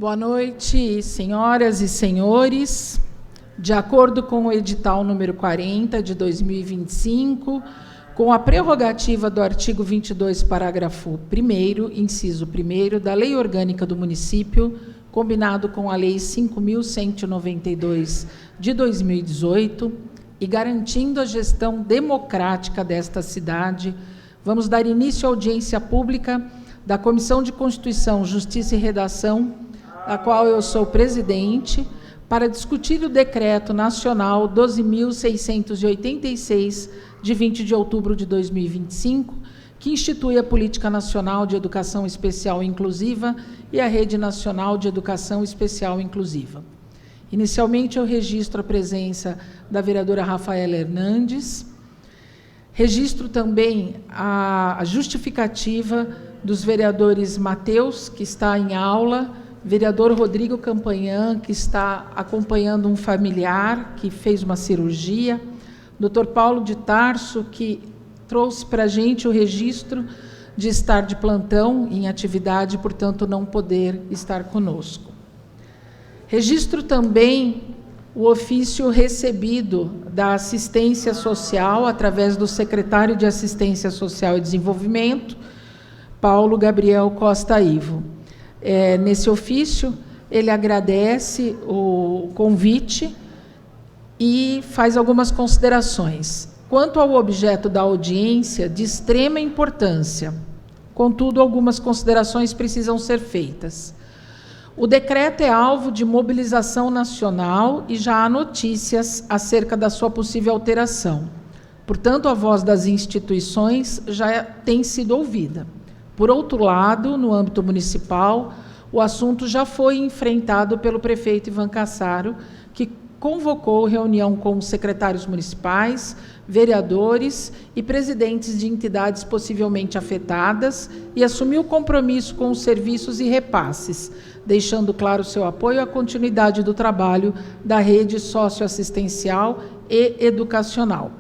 Boa noite, senhoras e senhores. De acordo com o edital número 40 de 2025, com a prerrogativa do artigo 22, parágrafo 1º, inciso 1º, da Lei Orgânica do Município, combinado com a Lei 5.192 de 2018, e garantindo a gestão democrática desta cidade, vamos dar início à audiência pública da Comissão de Constituição, Justiça e Redação, da qual eu sou presidente, para discutir o Decreto Nacional 12.686, de 20 de outubro de 2025, que institui a Política Nacional de Educação Especial Inclusiva e a Rede Nacional de Educação Especial Inclusiva. Inicialmente, eu registro a presença da vereadora Rafaela Hernandes, registro também a justificativa dos vereadores Matheus, que está em aula, vereador Rodrigo Campanhã, que está acompanhando um familiar que fez uma cirurgia, Dr. Paulo de Tarso, que trouxe para a gente o registro de estar de plantão em atividade, portanto, não poder estar conosco. Registro também o ofício recebido da assistência social, através do secretário de Assistência Social e Desenvolvimento, Paulo Gabriel Costa Ivo. Nesse ofício, ele agradece o convite e faz algumas considerações. Quanto ao objeto da audiência, de extrema importância, contudo, algumas considerações precisam ser feitas. O decreto é alvo de mobilização nacional e já há notícias acerca da sua possível alteração. Portanto, a voz das instituições já tem sido ouvida. Por outro lado, no âmbito municipal, o assunto já foi enfrentado pelo prefeito Ivan Cassaro, que convocou reunião com os secretários municipais, vereadores e presidentes de entidades possivelmente afetadas e assumiu compromisso com os serviços e repasses, deixando claro seu apoio à continuidade do trabalho da rede socioassistencial e educacional.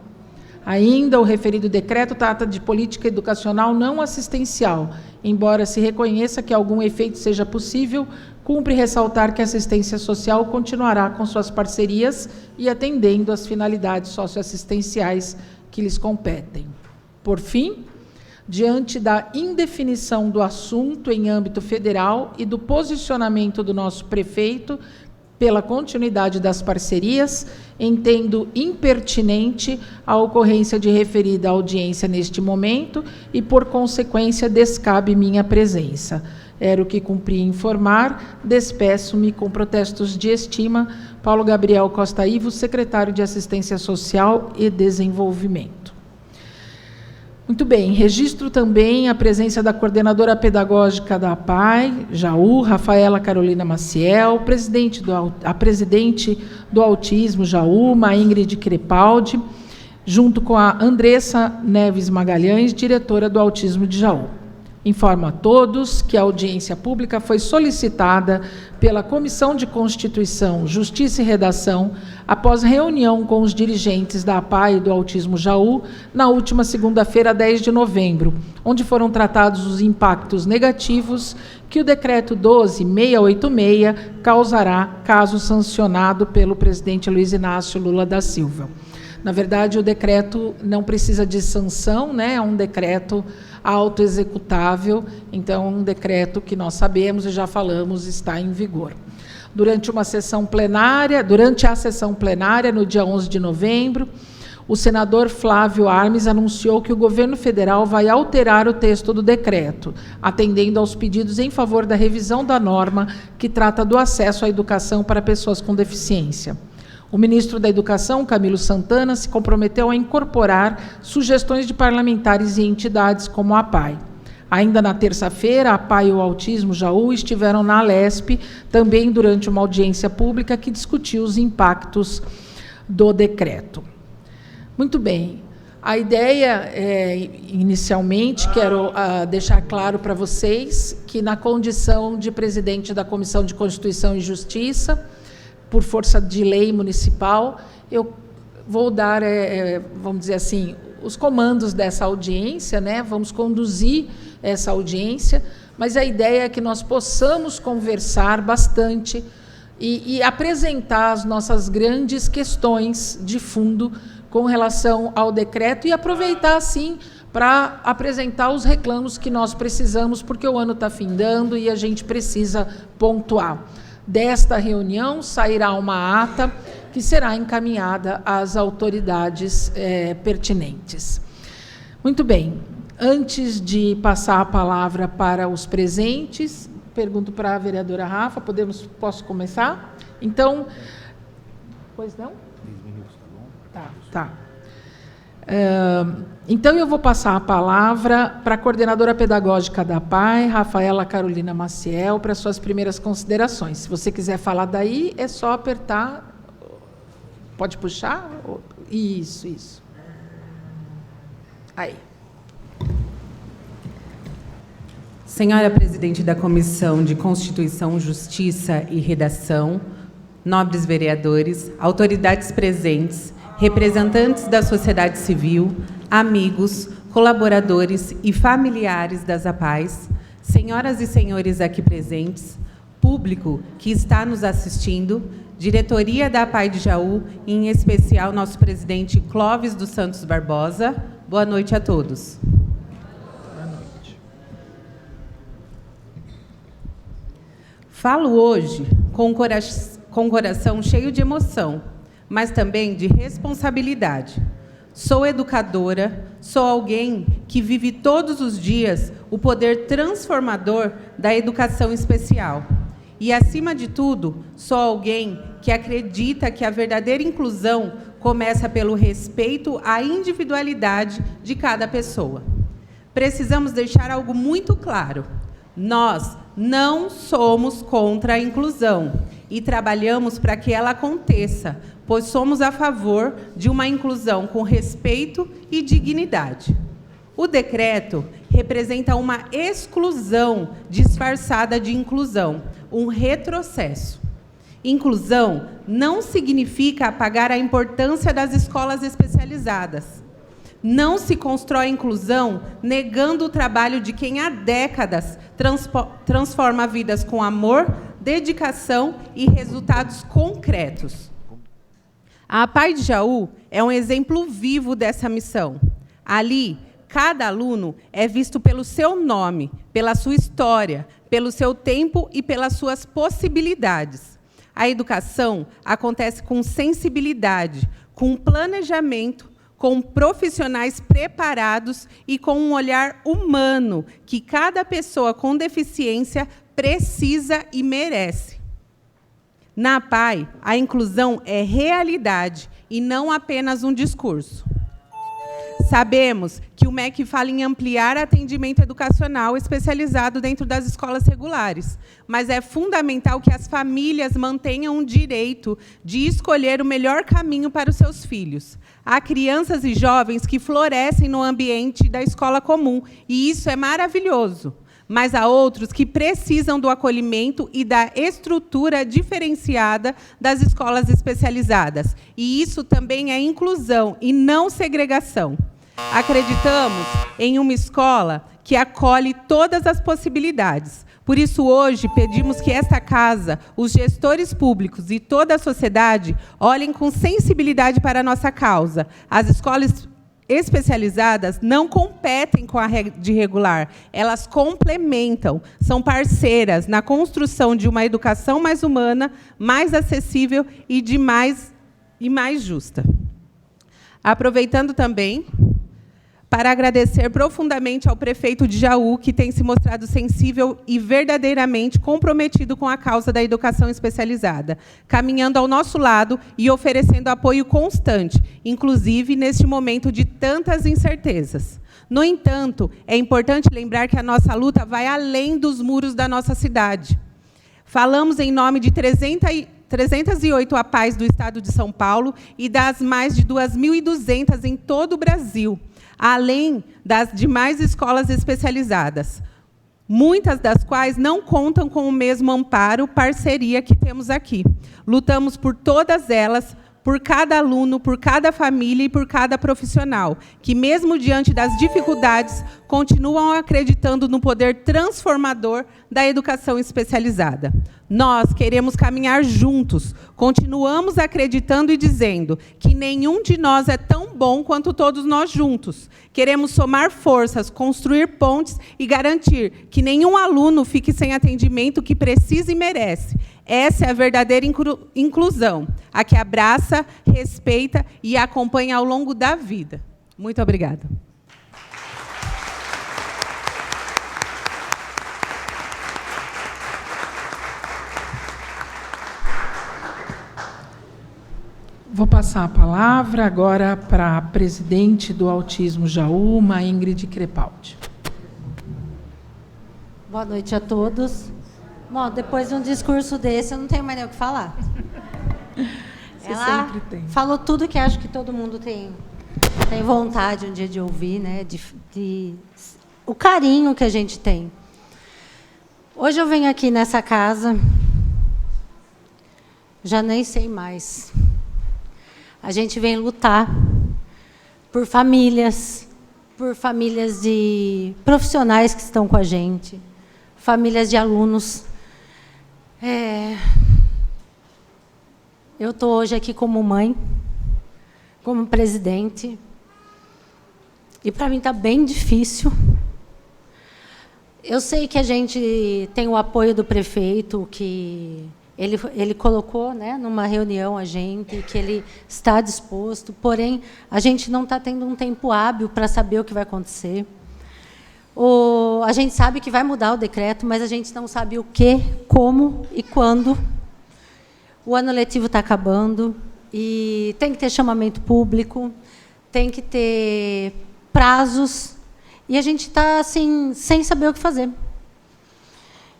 Ainda, o referido decreto trata de política educacional não assistencial. Embora se reconheça que algum efeito seja possível, cumpre ressaltar que a assistência social continuará com suas parcerias e atendendo às finalidades socioassistenciais que lhes competem. Por fim, diante da indefinição do assunto em âmbito federal e do posicionamento do nosso prefeito pela continuidade das parcerias, entendo impertinente a ocorrência de referida audiência neste momento e, por consequência, descabe minha presença. Era o que cumpria informar, despeço-me com protestos de estima. Paulo Gabriel Costa Ivo, secretário de Assistência Social e Desenvolvimento. Muito bem, registro também a presença da coordenadora pedagógica da APAE, Jaú, Rafaela Carolina Maciel, a presidente do Autismo, Jaú, Ingrid Crepaldi, junto com a Andressa Neves Magalhães, diretora do Autismo de Jaú. Informo a todos que a audiência pública foi solicitada pela Comissão de Constituição, Justiça e Redação, após reunião com os dirigentes da APAE e do Autismo Jaú, na última segunda-feira, 10 de novembro, onde foram tratados os impactos negativos que o Decreto 12.686 causará, caso sancionado pelo presidente Luiz Inácio Lula da Silva. Na verdade, o decreto não precisa de sanção, né? É um decreto autoexecutável, então um decreto que nós sabemos e já falamos está em vigor. Durante a sessão plenária, no dia 11 de novembro, o senador Flávio Armes anunciou que o governo federal vai alterar o texto do decreto, atendendo aos pedidos em favor da revisão da norma que trata do acesso à educação para pessoas com deficiência. O ministro da Educação, Camilo Santana, se comprometeu a incorporar sugestões de parlamentares e entidades como a APAE. Ainda na terça-feira, a APAE e o Autismo Jaú estiveram na Alesp, também durante uma audiência pública que discutiu os impactos do decreto. Muito bem. A ideia, inicialmente, quero deixar claro para vocês que, na condição de presidente da Comissão de Constituição e Justiça, por força de lei municipal, eu vou dar, vamos dizer assim, os comandos dessa audiência, né? Vamos conduzir essa audiência, mas a ideia é que nós possamos conversar bastante e apresentar as nossas grandes questões de fundo com relação ao decreto e aproveitar, assim, para apresentar os reclamos que nós precisamos, porque o ano está findando e a gente precisa pontuar. Desta reunião sairá uma ata que será encaminhada às autoridades pertinentes. Muito bem. Antes de passar a palavra para os presentes, pergunto para a vereadora Rafa, posso começar? Então, pois não? 10 minutos, tá bom? Tá. Então, eu vou passar a palavra para a coordenadora pedagógica da PAI, Rafaela Carolina Maciel, para suas primeiras considerações. Se você quiser falar daí, é só apertar. Pode puxar? Isso. Aí. Senhora presidente da Comissão de Constituição, Justiça e Redação, nobres vereadores, autoridades presentes, representantes da sociedade civil, amigos, colaboradores e familiares das APAES, senhoras e senhores aqui presentes, público que está nos assistindo, diretoria da APAE de Jaú, e em especial nosso presidente Clóvis dos Santos Barbosa, boa noite a todos. Falo hoje com o coração cheio de emoção, mas também de responsabilidade. Sou educadora, sou alguém que vive todos os dias o poder transformador da educação especial. E, acima de tudo, sou alguém que acredita que a verdadeira inclusão começa pelo respeito à individualidade de cada pessoa. Precisamos deixar algo muito claro. Nós não somos contra a inclusão e trabalhamos para que ela aconteça, pois somos a favor de uma inclusão com respeito e dignidade. O decreto representa uma exclusão disfarçada de inclusão, um retrocesso. Inclusão não significa apagar a importância das escolas especializadas. Não se constrói inclusão negando o trabalho de quem há décadas transforma vidas com amor, dedicação e resultados concretos. A APAE de Jaú é um exemplo vivo dessa missão. Ali, cada aluno é visto pelo seu nome, pela sua história, pelo seu tempo e pelas suas possibilidades. A educação acontece com sensibilidade, com planejamento, com profissionais preparados e com um olhar humano que cada pessoa com deficiência precisa e merece. Na APAE, a inclusão é realidade e não apenas um discurso. Sabemos que o MEC fala em ampliar atendimento educacional especializado dentro das escolas regulares, mas é fundamental que as famílias mantenham o direito de escolher o melhor caminho para os seus filhos. Há crianças e jovens que florescem no ambiente da escola comum, e isso é maravilhoso. Mas há outros que precisam do acolhimento e da estrutura diferenciada das escolas especializadas. E isso também é inclusão e não segregação. Acreditamos em uma escola que acolhe todas as possibilidades. Por isso, hoje, pedimos que esta casa, os gestores públicos e toda a sociedade olhem com sensibilidade para a nossa causa. As escolas especializadas não competem com a rede regular, elas complementam, são parceiras na construção de uma educação mais humana, mais acessível e mais justa. Aproveitando também para agradecer profundamente ao prefeito de Jaú, que tem se mostrado sensível e verdadeiramente comprometido com a causa da educação especializada, caminhando ao nosso lado e oferecendo apoio constante, inclusive neste momento de tantas incertezas. No entanto, é importante lembrar que a nossa luta vai além dos muros da nossa cidade. Falamos em nome de 308 APAES do Estado de São Paulo e das mais de 2.200 em todo o Brasil, além das demais escolas especializadas, muitas das quais não contam com o mesmo amparo, parceria que temos aqui. Lutamos por todas elas, por cada aluno, por cada família e por cada profissional, que, mesmo diante das dificuldades, continuam acreditando no poder transformador da educação especializada. Nós queremos caminhar juntos, continuamos acreditando e dizendo que nenhum de nós é tão bom quanto todos nós juntos. Queremos somar forças, construir pontes e garantir que nenhum aluno fique sem atendimento que precisa e merece. Essa é a verdadeira inclusão, a que abraça, respeita e acompanha ao longo da vida. Muito obrigada. Vou passar a palavra agora para a presidente do Autismo Jaúma, Ingrid Crepaldi. Boa noite a todos. Bom, depois de um discurso desse, eu não tenho mais nem o que falar. Ela falou tudo que acho que todo mundo tem vontade um dia de ouvir, né? O carinho que a gente tem. Hoje eu venho aqui nessa casa, já nem sei mais. A gente vem lutar por famílias de profissionais que estão com a gente, famílias de alunos. Eu estou hoje aqui como mãe, como presidente, e para mim está bem difícil. Eu sei que a gente tem o apoio do prefeito, que ele colocou, né, numa reunião a gente, que ele está disposto, porém, a gente não está tendo um tempo hábil para saber o que vai acontecer. A gente sabe que vai mudar o decreto, mas a gente não sabe o que, como e quando. O ano letivo está acabando e tem que ter chamamento público, tem que ter prazos, e a gente está assim, sem saber o que fazer.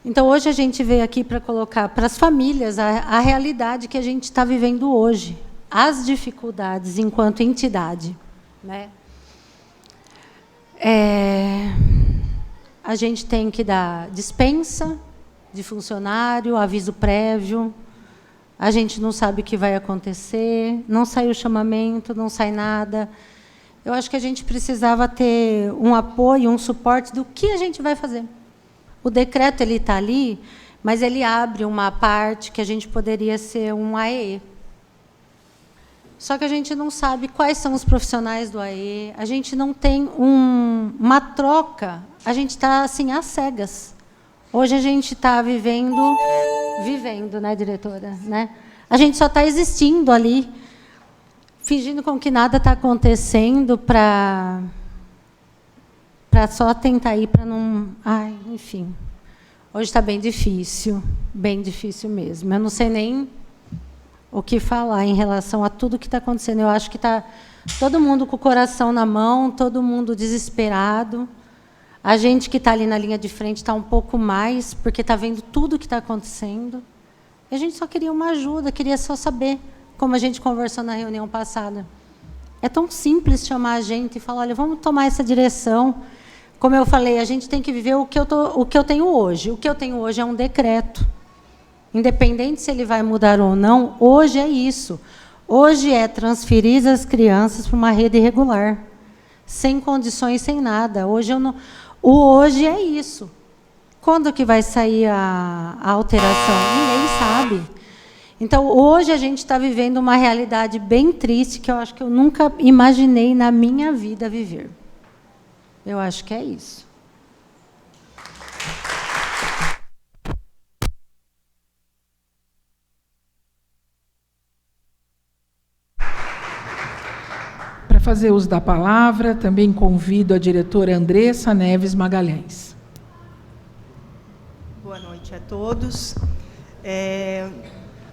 Então, hoje a gente veio aqui para colocar para as famílias a realidade que a gente está vivendo hoje, as dificuldades enquanto entidade, né? A gente tem que dar dispensa de funcionário, aviso prévio, a gente não sabe o que vai acontecer, não sai o chamamento, não sai nada. Eu acho que a gente precisava ter um apoio, um suporte do que a gente vai fazer. O decreto está ali, mas ele abre uma parte que a gente poderia ser um AEE. Só que a gente não sabe quais são os profissionais do AEE, a gente não tem uma troca, a gente está assim, às cegas. Hoje a gente está vivendo, né, diretora? Né? A gente só está existindo ali, fingindo com que nada está acontecendo para só tentar ir para não... Ai, enfim. Hoje está bem difícil mesmo. Eu não sei nem o que falar em relação a tudo que está acontecendo. Eu acho que está todo mundo com o coração na mão, todo mundo desesperado. A gente que está ali na linha de frente está um pouco mais, porque está vendo tudo o que está acontecendo. E a gente só queria uma ajuda, queria só saber, como a gente conversou na reunião passada. É tão simples chamar a gente e falar, olha, vamos tomar essa direção. Como eu falei, a gente tem que viver o que eu tenho hoje. O que eu tenho hoje é um decreto. Independente se ele vai mudar ou não, hoje é isso. Hoje é transferir as crianças para uma rede regular, sem condições, sem nada. Hoje hoje é isso. Quando que vai sair a alteração? Ninguém sabe. Então, hoje a gente está vivendo uma realidade bem triste que eu acho que eu nunca imaginei na minha vida viver. Eu acho que é isso. Para fazer uso da palavra, também convido a diretora Andressa Neves Magalhães. Boa noite a todos.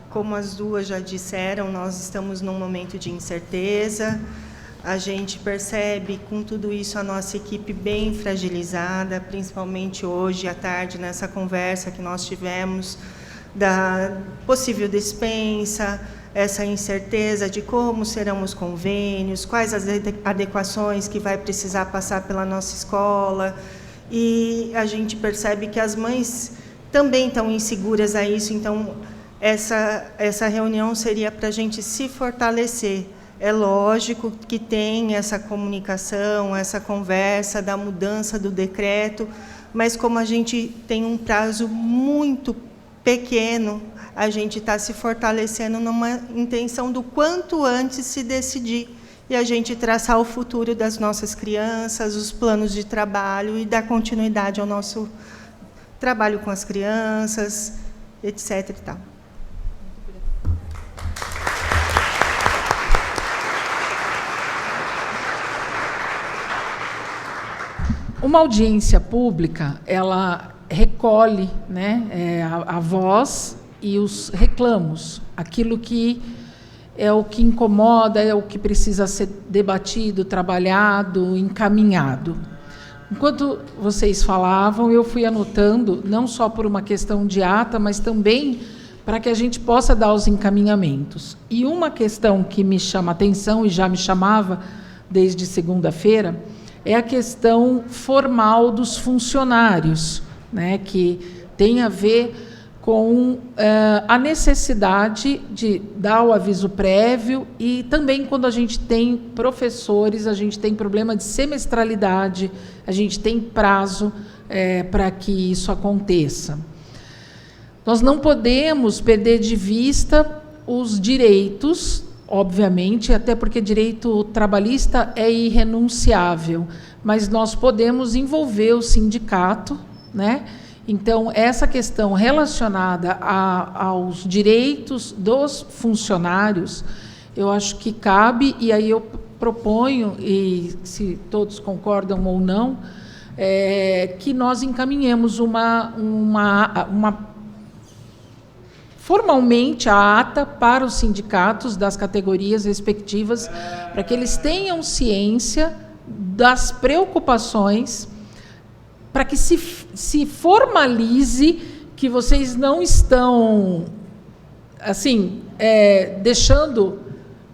Como as duas já disseram, nós estamos num momento de incerteza. A gente percebe, com tudo isso, a nossa equipe bem fragilizada, principalmente hoje à tarde, nessa conversa que nós tivemos, da possível dispensa, essa incerteza de como serão os convênios, quais as adequações que vai precisar passar pela nossa escola. E a gente percebe que as mães também estão inseguras a isso, então essa reunião seria para a gente se fortalecer. É lógico que tem essa comunicação, essa conversa da mudança do decreto, mas como a gente tem um prazo muito pequeno, a gente está se fortalecendo numa intenção do quanto antes se decidir e a gente traçar o futuro das nossas crianças, os planos de trabalho e dar continuidade ao nosso trabalho com as crianças, etc. E tal. Uma audiência pública, ela recolhe, né, a voz e os reclamos, aquilo que é o que incomoda, é o que precisa ser debatido, trabalhado, encaminhado. Enquanto vocês falavam, eu fui anotando, não só por uma questão de ata, mas também para que a gente possa dar os encaminhamentos. E uma questão que me chama a atenção, e já me chamava desde segunda-feira, é a questão formal dos funcionários, né, que tem a ver com a necessidade de dar o aviso prévio e também quando a gente tem professores, a gente tem problema de semestralidade, a gente tem prazo para que isso aconteça. Nós não podemos perder de vista os direitos, obviamente, até porque direito trabalhista é irrenunciável, mas nós podemos envolver o sindicato, né? Então, essa questão relacionada aos direitos dos funcionários, eu acho que cabe, e aí eu proponho, e se todos concordam ou não, que nós encaminhemos formalmente a ata para os sindicatos das categorias respectivas, para que eles tenham ciência das preocupações, para que se formalize que vocês não estão, assim, deixando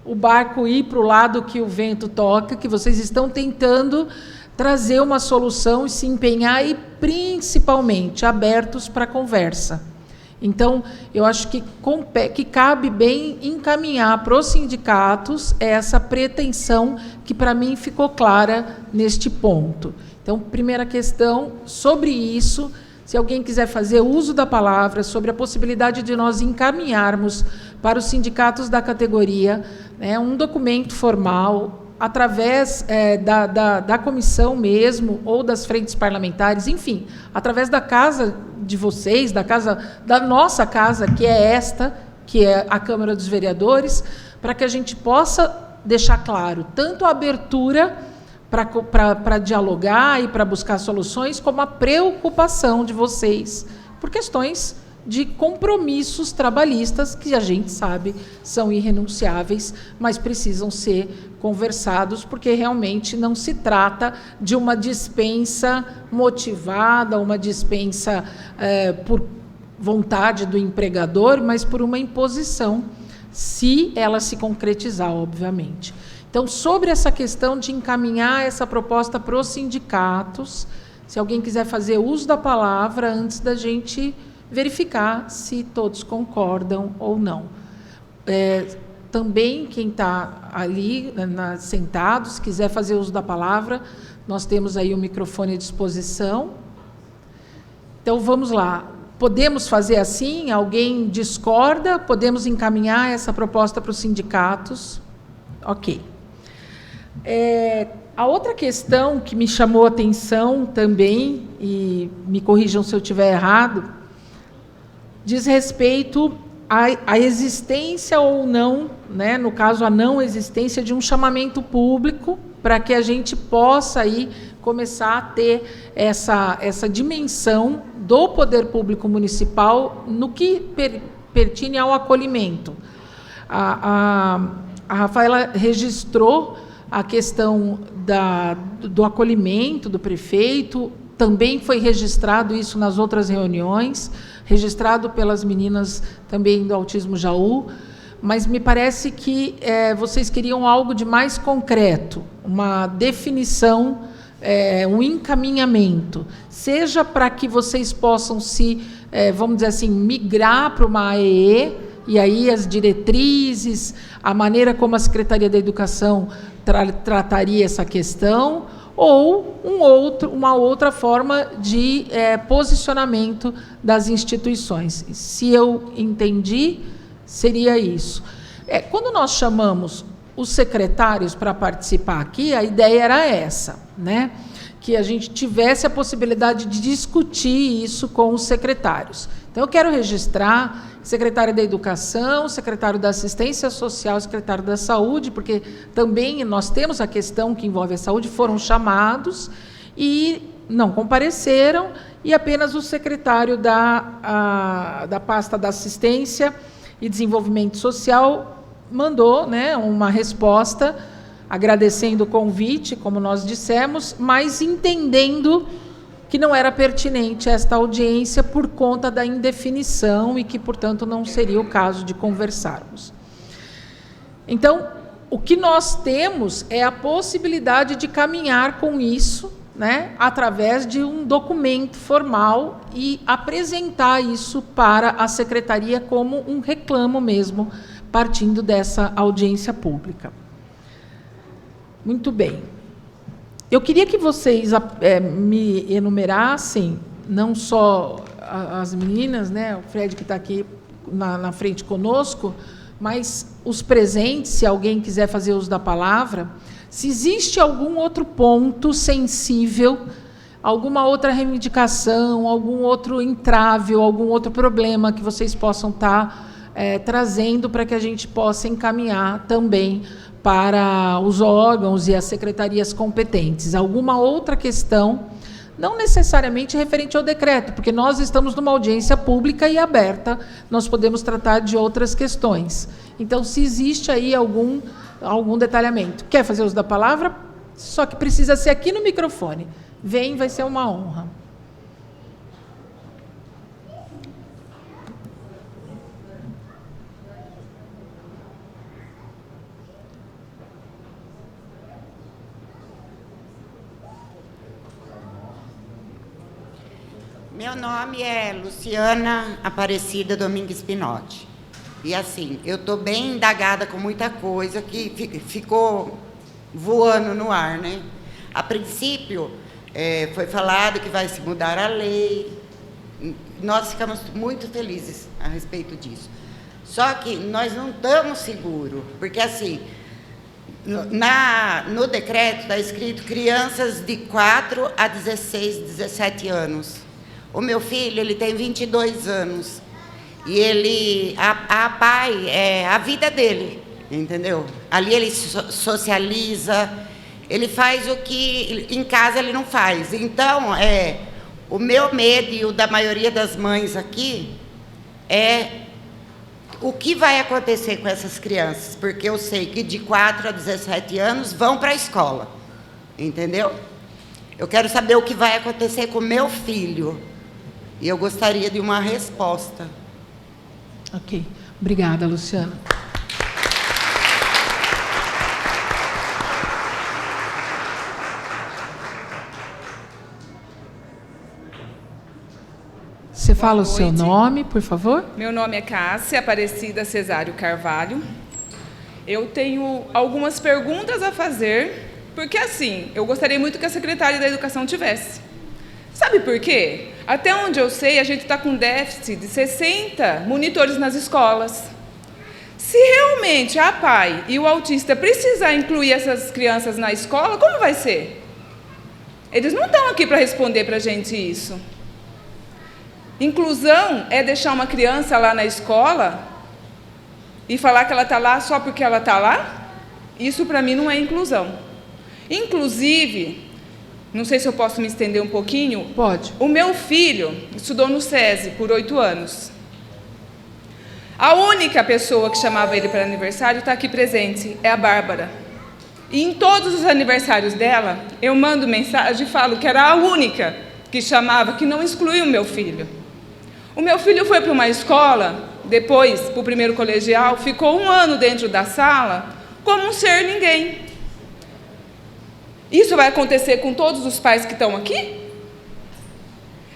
o barco ir para o lado que o vento toca, que vocês estão tentando trazer uma solução e se empenhar e, principalmente, abertos para a conversa. Então, eu acho que cabe bem encaminhar para os sindicatos essa pretensão que, para mim, ficou clara neste ponto. Então, primeira questão, sobre isso, se alguém quiser fazer uso da palavra, sobre a possibilidade de nós encaminharmos para os sindicatos da categoria, né, um documento formal, através da comissão mesmo, ou das frentes parlamentares, enfim, através da casa de vocês, da nossa casa, que é esta, que é a Câmara dos Vereadores, para que a gente possa deixar claro tanto a abertura para dialogar e para buscar soluções, como a preocupação de vocês por questões de compromissos trabalhistas que a gente sabe são irrenunciáveis, mas precisam ser conversados, porque realmente não se trata de uma dispensa motivada, uma dispensa por vontade do empregador, mas por uma imposição, se ela se concretizar, obviamente. Então, sobre essa questão de encaminhar essa proposta para os sindicatos, se alguém quiser fazer uso da palavra antes da gente verificar se todos concordam ou não. Também, quem está ali sentado, se quiser fazer uso da palavra, nós temos aí o microfone à disposição. Então, vamos lá. Podemos fazer assim? Alguém discorda? Podemos encaminhar essa proposta para os sindicatos? Ok. A outra questão que me chamou a atenção também, e me corrijam se eu estiver errado, diz respeito à existência ou não, né, no caso, a não existência de um chamamento público, para que a gente possa aí começar a ter essa dimensão do poder público municipal no que pertine ao acolhimento. A Rafaela registrou a questão do acolhimento do prefeito, também foi registrado isso nas outras reuniões, registrado pelas meninas também do Autismo Jaú, mas me parece que vocês queriam algo de mais concreto, uma definição, um encaminhamento, seja para que vocês possam se vamos dizer assim, migrar para uma AEE, e aí as diretrizes, a maneira como a Secretaria da Educação trataria essa questão, ou uma outra forma de posicionamento das instituições. Se eu entendi, seria isso. Quando nós chamamos os secretários para participar aqui, a ideia era essa, né? Que a gente tivesse a possibilidade de discutir isso com os secretários. Então, eu quero registrar secretário da Educação, secretário da Assistência Social, secretário da Saúde, porque também nós temos a questão que envolve a saúde, foram chamados e não compareceram, e apenas o secretário da pasta da Assistência e Desenvolvimento Social mandou, né, uma resposta agradecendo o convite, como nós dissemos, mas entendendo que não era pertinente esta audiência por conta da indefinição e que, portanto, não seria o caso de conversarmos. Então, o que nós temos é a possibilidade de caminhar com isso, né, através de um documento formal e apresentar isso para a Secretaria como um reclamo mesmo, partindo dessa audiência pública. Muito bem. Eu queria que vocês me enumerassem, não só as meninas, né, o Fred que está aqui na frente conosco, mas os presentes, se alguém quiser fazer uso da palavra, se existe algum outro ponto sensível, alguma outra reivindicação, algum outro entrave, algum outro problema que vocês possam estar trazendo para que a gente possa encaminhar também para os órgãos e as secretarias competentes. Alguma outra questão, não necessariamente referente ao decreto, porque nós estamos numa audiência pública e aberta, nós podemos tratar de outras questões. Então, se existe aí algum detalhamento. Quer fazer uso da palavra? Só que precisa ser aqui no microfone. Vem, vai ser uma honra. Meu nome é Luciana Aparecida Domingues Pinotti. E assim, eu estou bem indagada com muita coisa que ficou voando no ar, né? A princípio, foi falado que vai se mudar a lei. Nós ficamos muito felizes a respeito disso. Só que nós não estamos seguros, porque assim, no decreto está escrito crianças de 4 a 16, 17 anos. O meu filho, ele tem 22 anos. E ele, a pai, é a vida dele, entendeu? Ali ele socializa, ele faz o que em casa ele não faz. Então, o meu medo e o da maioria das mães aqui é o que vai acontecer com essas crianças, porque eu sei que de 4 a 17 anos vão para a escola, entendeu? Eu quero saber o que vai acontecer com o meu filho. E eu gostaria de uma resposta. Ok. Obrigada, Luciana. Você fala o seu nome, por favor? Meu nome é Cássia Aparecida Cesário Carvalho. Eu tenho algumas perguntas a fazer, porque assim, eu gostaria muito que a secretária da Educação tivesse. Sabe por quê? Até onde eu sei, a gente está com déficit de 60 monitores nas escolas. Se realmente a PAI e o autista precisar incluir essas crianças na escola, como vai ser? Eles não estão aqui para responder para a gente isso. Inclusão é deixar uma criança lá na escola e falar que ela está lá só porque ela está lá? Isso, para mim, não é inclusão. Inclusive, não sei se eu posso me estender um pouquinho. Pode. O meu filho estudou no SESI por 8 anos. A única pessoa que chamava ele para aniversário está aqui presente, é a Bárbara. E em todos os aniversários dela, eu mando mensagem e falo que era a única que chamava, que não excluiu o meu filho. O meu filho foi para uma escola, depois para o primeiro colegial, ficou 1 ano dentro da sala, como um ser ninguém. Isso vai acontecer com todos os pais que estão aqui?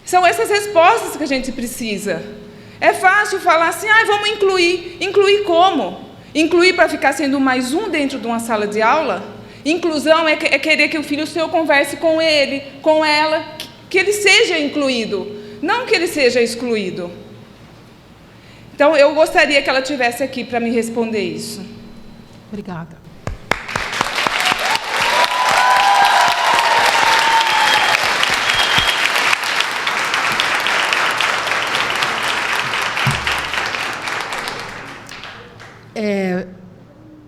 São essas respostas que a gente precisa. É fácil falar assim, vamos incluir. Incluir como? Incluir para ficar sendo mais um dentro de uma sala de aula? Inclusão é querer que o filho seu converse com ele, com ela, que ele seja incluído, não que ele seja excluído. Então, eu gostaria que ela estivesse aqui para me responder isso. Obrigada.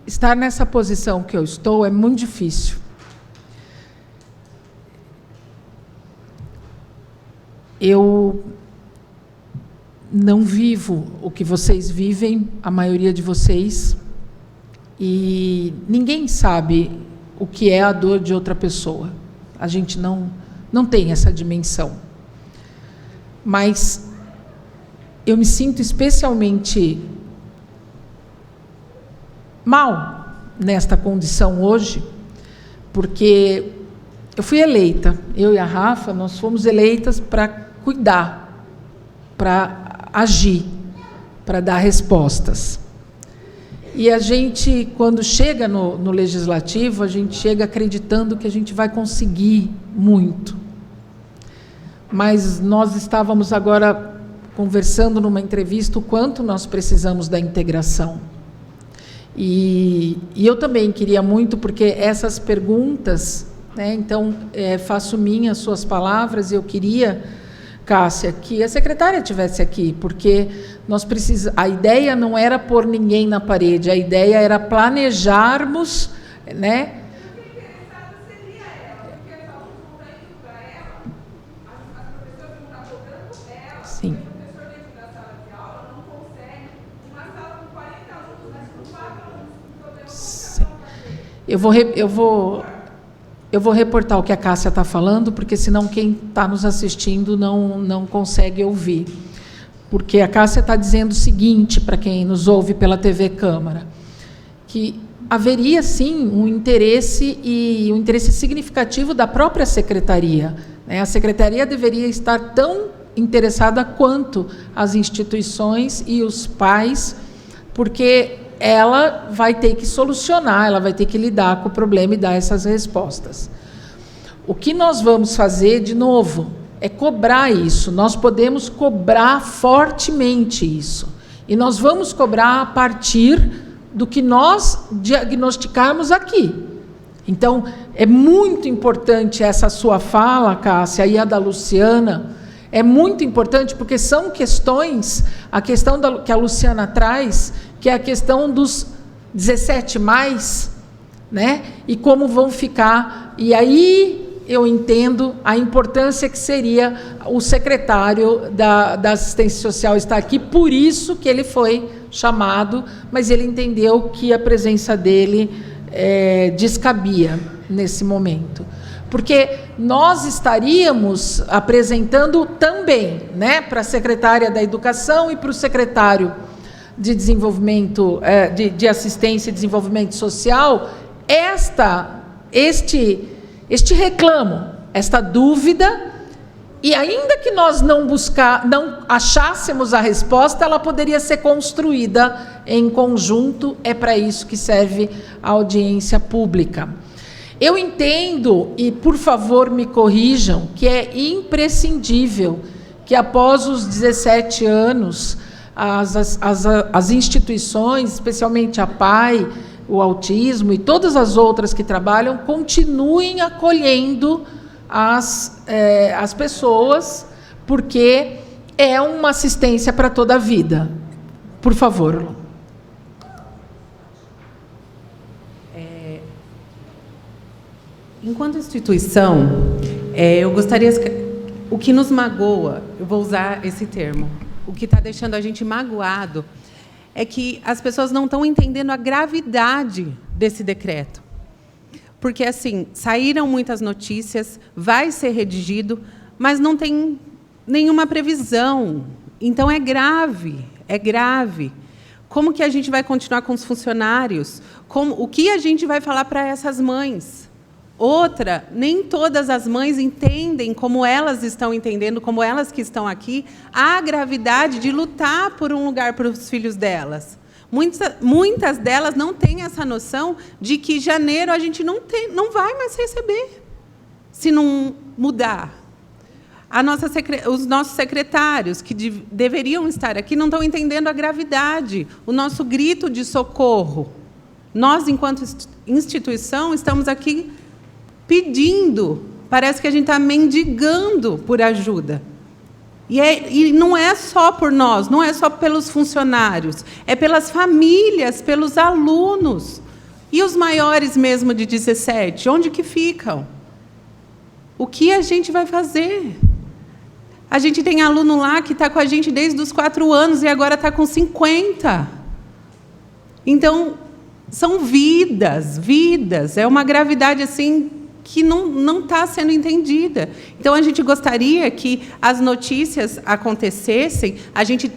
Estar nessa posição que eu estou é muito difícil. Eu não vivo o que vocês vivem, a maioria de vocês, e ninguém sabe o que é a dor de outra pessoa. A gente não tem essa dimensão. Mas eu me sinto especialmente mal nesta condição hoje, porque eu fui eleita, eu e a Rafa, nós fomos eleitas para cuidar, para agir, para dar respostas. E a gente, quando chega no Legislativo, a gente chega acreditando que a gente vai conseguir muito. Mas nós estávamos agora conversando numa entrevista o quanto nós precisamos da integração. E eu também queria muito, porque essas perguntas, né, então, faço minhas suas palavras, eu queria, Cássia, que a secretária estivesse aqui, porque a ideia não era pôr ninguém na parede, a ideia era planejarmos, né? Sim. Eu vou reportar o que a Cássia está falando, porque senão quem está nos assistindo não consegue ouvir. Porque a Cássia está dizendo o seguinte, para quem nos ouve pela TV Câmara, que haveria, sim, um interesse significativo da própria secretaria, né? A secretaria deveria estar tão interessada quanto as instituições e os pais, porque ela vai ter que solucionar, ela vai ter que lidar com o problema e dar essas respostas. O que nós vamos fazer, de novo, é cobrar isso. Nós podemos cobrar fortemente isso. E nós vamos cobrar a partir do que nós diagnosticarmos aqui. Então, é muito importante essa sua fala, Cássia, e a da Luciana. É muito importante porque são questões, a questão que a Luciana traz, que é a questão dos 17+, né? E como vão ficar. E aí eu entendo a importância que seria o secretário da Assistência Social estar aqui, por isso que ele foi chamado, mas ele entendeu que a presença dele descabia nesse momento. Porque nós estaríamos apresentando também, né, para a secretária da Educação e para o secretário de Desenvolvimento, de Assistência e Desenvolvimento Social, este reclamo, esta dúvida, e ainda que nós não achássemos a resposta, ela poderia ser construída em conjunto, é para isso que serve a audiência pública. Eu entendo, e por favor me corrijam, que é imprescindível que após os 17 anos, as instituições, especialmente a PAI, o autismo e todas as outras que trabalham, continuem acolhendo as pessoas, porque é uma assistência para toda a vida. Por favor, Lu. Enquanto instituição, eu gostaria... O que nos magoa, eu vou usar esse termo, o que está deixando a gente magoado, é que as pessoas não estão entendendo a gravidade desse decreto. Porque, assim, saíram muitas notícias, vai ser redigido, mas não tem nenhuma previsão. Então, é grave, é grave. Como que a gente vai continuar com os funcionários? O que a gente vai falar para essas mães? Outra, nem todas as mães entendem, como elas estão entendendo, como elas que estão aqui, a gravidade de lutar por um lugar para os filhos delas. Muitas delas não têm essa noção de que em janeiro a gente não vai mais receber, se não mudar. Os nossos secretários, que deveriam estar aqui, não estão entendendo a gravidade, o nosso grito de socorro. Nós, enquanto instituição, estamos aqui pedindo, parece que a gente está mendigando por ajuda. E não é só por nós, não é só pelos funcionários, é pelas famílias, pelos alunos. E os maiores mesmo de 17, onde que ficam? O que a gente vai fazer? A gente tem aluno lá que está com a gente desde os 4 anos e agora está com 50. Então, são vidas, é uma gravidade assim que não está sendo entendida. Então, a gente gostaria que as notícias acontecessem, a gente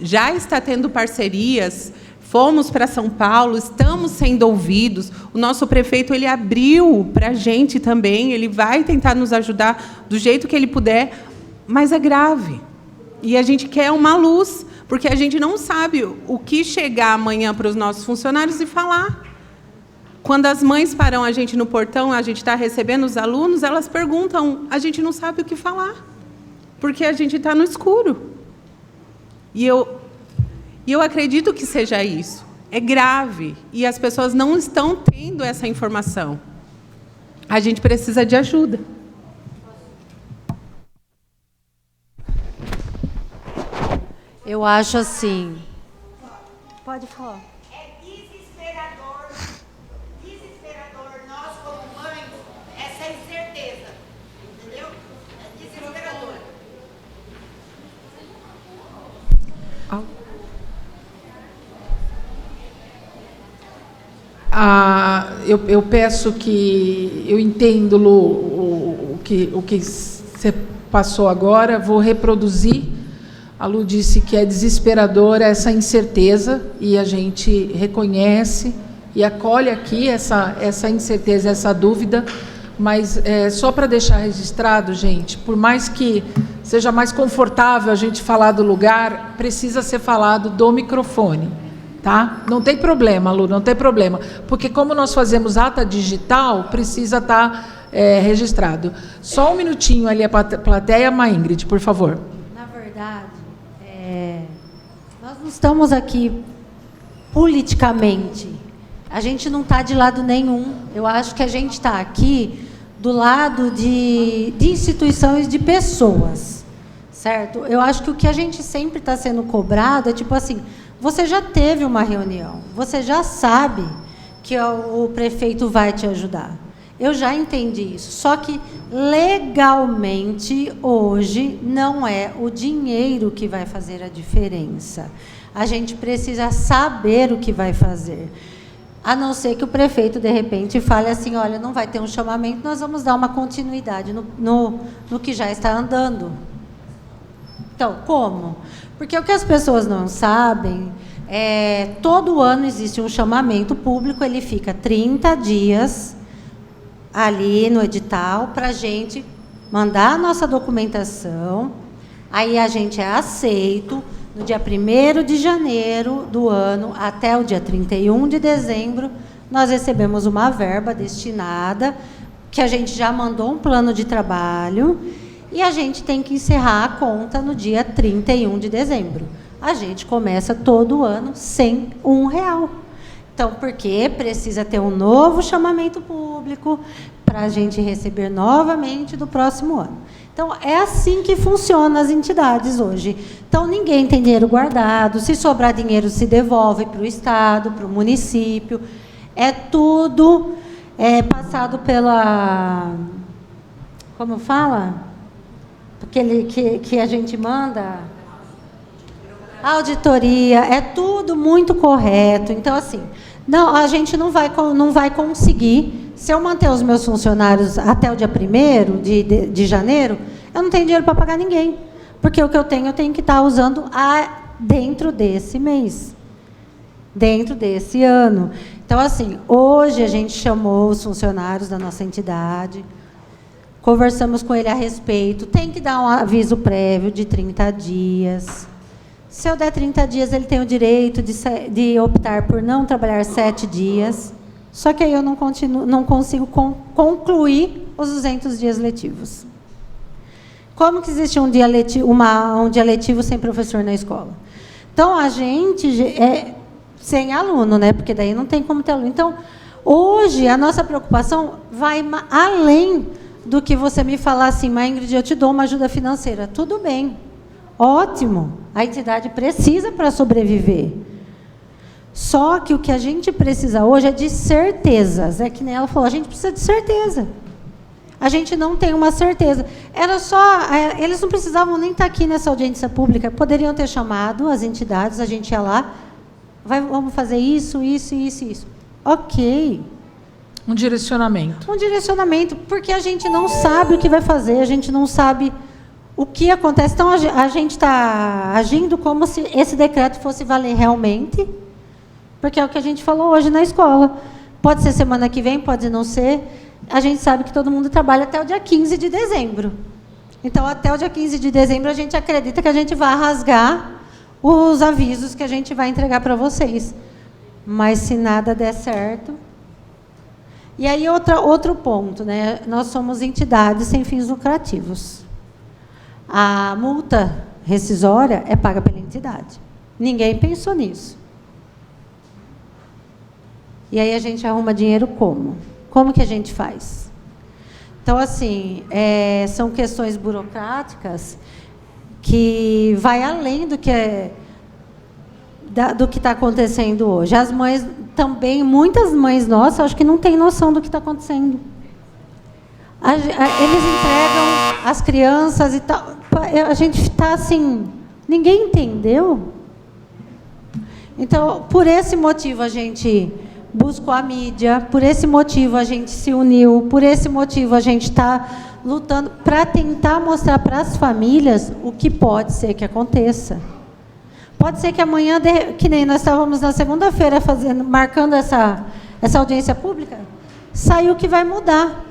já está tendo parcerias, fomos para São Paulo, estamos sendo ouvidos, o nosso prefeito ele abriu para a gente também, ele vai tentar nos ajudar do jeito que ele puder, mas é grave. E a gente quer uma luz, porque a gente não sabe o que chegar amanhã para os nossos funcionários e falar. Quando as mães param a gente no portão, a gente está recebendo os alunos, elas perguntam, a gente não sabe o que falar, porque a gente está no escuro. E eu acredito que seja isso. É grave, e as pessoas não estão tendo essa informação. A gente precisa de ajuda. Eu acho assim... Pode falar. É desesperador nós, como mães, essa incerteza. Entendeu? É desesperador. Eu peço que... Eu entendo, Lu, o que você passou agora, vou reproduzir. A Lu disse que é desesperadora essa incerteza, e a gente reconhece e acolhe aqui essa incerteza, essa dúvida, mas só para deixar registrado, gente, por mais que seja mais confortável a gente falar do lugar, precisa ser falado do microfone, tá? Não tem problema, Lu, não tem problema, porque como nós fazemos ata digital, precisa estar registrado. Só um minutinho ali a plateia, Ingrid, por favor. Na verdade, nós não estamos aqui politicamente. A gente não está de lado nenhum. Eu acho que a gente está aqui do lado de instituições, de pessoas, certo? Eu acho que o que a gente sempre está sendo cobrado é tipo assim, você já teve uma reunião, você já sabe que o prefeito vai te ajudar. Eu já entendi isso. Só que, legalmente, hoje, não é o dinheiro que vai fazer a diferença. A gente precisa saber o que vai fazer. A não ser que o prefeito, de repente, fale assim, olha, não vai ter um chamamento, nós vamos dar uma continuidade no que já está andando. Então, como? Porque o que as pessoas não sabem, todo ano existe um chamamento público, ele fica 30 dias ali no edital para a gente mandar a nossa documentação, aí a gente é aceito, no dia 1º de janeiro do ano até o dia 31 de dezembro, nós recebemos uma verba destinada, que a gente já mandou um plano de trabalho, e a gente tem que encerrar a conta no dia 31 de dezembro. A gente começa todo ano sem R$1. Então, porque precisa ter um novo chamamento público para a gente receber novamente do próximo ano. Então, é assim que funcionam as entidades hoje. Então, ninguém tem dinheiro guardado, se sobrar dinheiro se devolve para o Estado, para o município. É tudo passado pela... Como fala? Aquele que a gente manda... Auditoria, é tudo muito correto. Então, assim, não, a gente não vai conseguir. Se eu manter os meus funcionários até o dia 1º de janeiro, eu não tenho dinheiro para pagar ninguém. Porque o que eu tenho que estar usando dentro desse mês. dentro desse ano. Então, assim, hoje a gente chamou os funcionários da nossa entidade, conversamos com ele a respeito, tem que dar um aviso prévio de 30 dias. Se eu der 30 dias, ele tem o direito de optar por não trabalhar 7 dias, só que aí eu não consigo concluir os 200 dias letivos. Como que existe um dia letivo sem professor na escola? Então, a gente é sem aluno, né? Porque daí não tem como ter aluno. Então, hoje, a nossa preocupação vai além do que você me falar assim, mas Ingrid, eu te dou uma ajuda financeira. Tudo bem, ótimo. A entidade precisa para sobreviver. Só que o que a gente precisa hoje é de certezas. É que nem ela falou, a gente precisa de certeza. A gente não tem uma certeza. Era só, eles não precisavam nem estar aqui nessa audiência pública, poderiam ter chamado as entidades, a gente ia lá, vamos fazer isso, isso, isso, isso. Ok. Um direcionamento. Um direcionamento, porque a gente não sabe o que vai fazer, a gente não sabe o que acontece. Então, a gente está agindo como se esse decreto fosse valer realmente, porque é o que a gente falou hoje na escola. Pode ser semana que vem, pode não ser. A gente sabe que todo mundo trabalha até o dia 15 de dezembro. Então, até o dia 15 de dezembro, a gente acredita que a gente vai rasgar os avisos que a gente vai entregar para vocês. Mas, se nada der certo... E aí, outro ponto, né? Nós somos entidades sem fins lucrativos. A multa rescisória é paga pela entidade. Ninguém pensou nisso. E aí, a gente arruma dinheiro como? Como que a gente faz? Então, assim, são questões burocráticas que vai além do que está acontecendo hoje. As mães também, muitas mães nossas, acho que não têm noção do que está acontecendo. Eles entregam as crianças e tal. A gente está assim, ninguém entendeu. Então, por esse motivo, a gente buscou a mídia, por esse motivo a gente se uniu, por esse motivo a gente está lutando para tentar mostrar para as famílias o que pode ser que aconteça. Pode ser que amanhã, que nem nós estávamos na segunda-feira marcando essa audiência pública, saiu que vai mudar.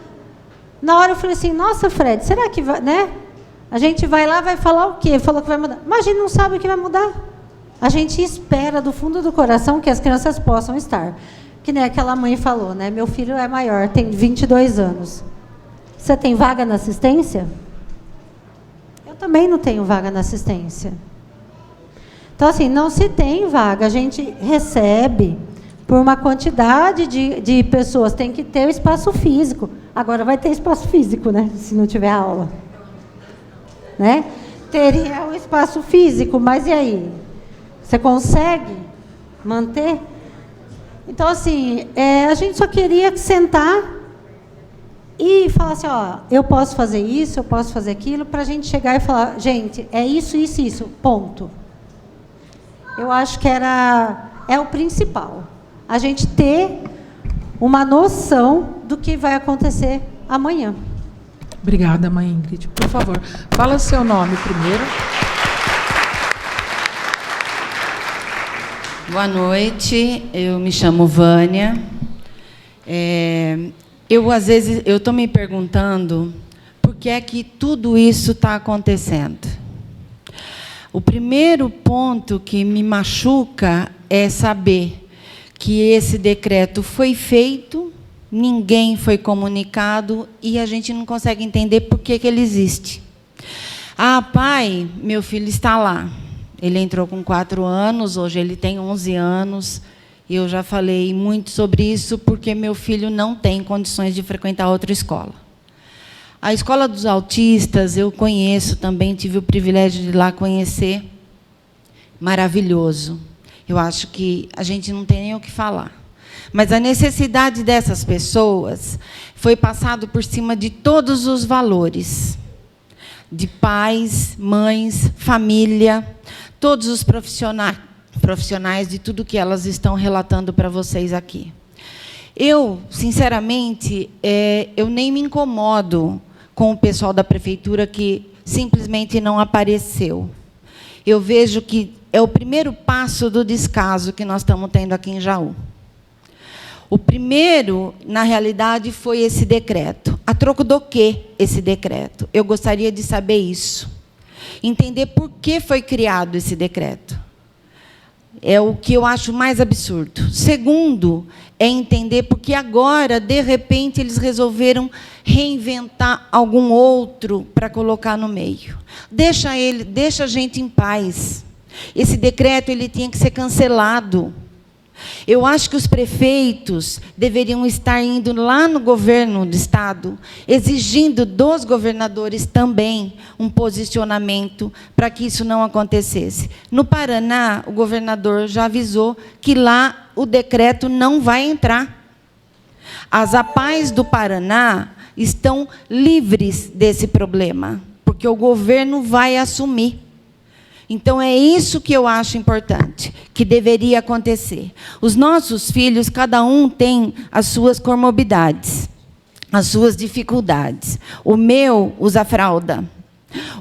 Na hora eu falei assim, nossa, Fred, será que vai, né? A gente vai lá, vai falar o quê? Falou que vai mudar. Mas a gente não sabe o que vai mudar. A gente espera do fundo do coração que as crianças possam estar. Que nem aquela mãe falou, né? Meu filho é maior, tem 22 anos. Você tem vaga na assistência? Eu também não tenho vaga na assistência. Então, assim, não se tem vaga. A gente recebe por uma quantidade de pessoas. Tem que ter o espaço físico. Agora vai ter espaço físico, né? Se não tiver aula. Né? Teria o espaço físico, mas e aí? Você consegue manter? Então, assim, a gente só queria sentar e falar assim, ó, eu posso fazer isso, eu posso fazer aquilo, para a gente chegar e falar, gente, é isso, isso, isso, ponto. Eu acho que é o principal. A gente ter uma noção do que vai acontecer amanhã. Obrigada, mãe Ingrid. Por favor, fala seu nome primeiro. Boa noite, eu me chamo Vânia. Às vezes, eu estou me perguntando por que é que tudo isso está acontecendo. O primeiro ponto que me machuca é saber que esse decreto foi feito, ninguém foi comunicado e a gente não consegue entender por que ele existe. Ah, pai, meu filho está lá. Ele entrou com 4 anos, hoje ele tem 11 anos. E eu já falei muito sobre isso, porque meu filho não tem condições de frequentar outra escola. A escola dos autistas, eu conheço também, tive o privilégio de ir lá conhecer. Maravilhoso. Eu acho que a gente não tem nem o que falar. Mas a necessidade dessas pessoas foi passado por cima de todos os valores. De pais, mães, família, todos os profissionais de tudo que elas estão relatando para vocês aqui. Eu, sinceramente, eu nem me incomodo com o pessoal da prefeitura que simplesmente não apareceu. Eu vejo que é o primeiro passo do descaso que nós estamos tendo aqui em Jaú. O primeiro, na realidade, foi esse decreto. A troco do quê esse decreto? Eu gostaria de saber isso. Entender por que foi criado esse decreto. É o que eu acho mais absurdo. Segundo, é entender por que agora, de repente, eles resolveram reinventar algum outro para colocar no meio. Deixa a gente em paz. Esse decreto ele tinha que ser cancelado. Eu acho que os prefeitos deveriam estar indo lá no governo do Estado, exigindo dos governadores também um posicionamento para que isso não acontecesse. No Paraná, o governador já avisou que lá o decreto não vai entrar. As APAES do Paraná estão livres desse problema, porque o governo vai assumir. Então, é isso que eu acho importante, que deveria acontecer. Os nossos filhos, cada um tem as suas comorbidades, as suas dificuldades. O meu usa fralda.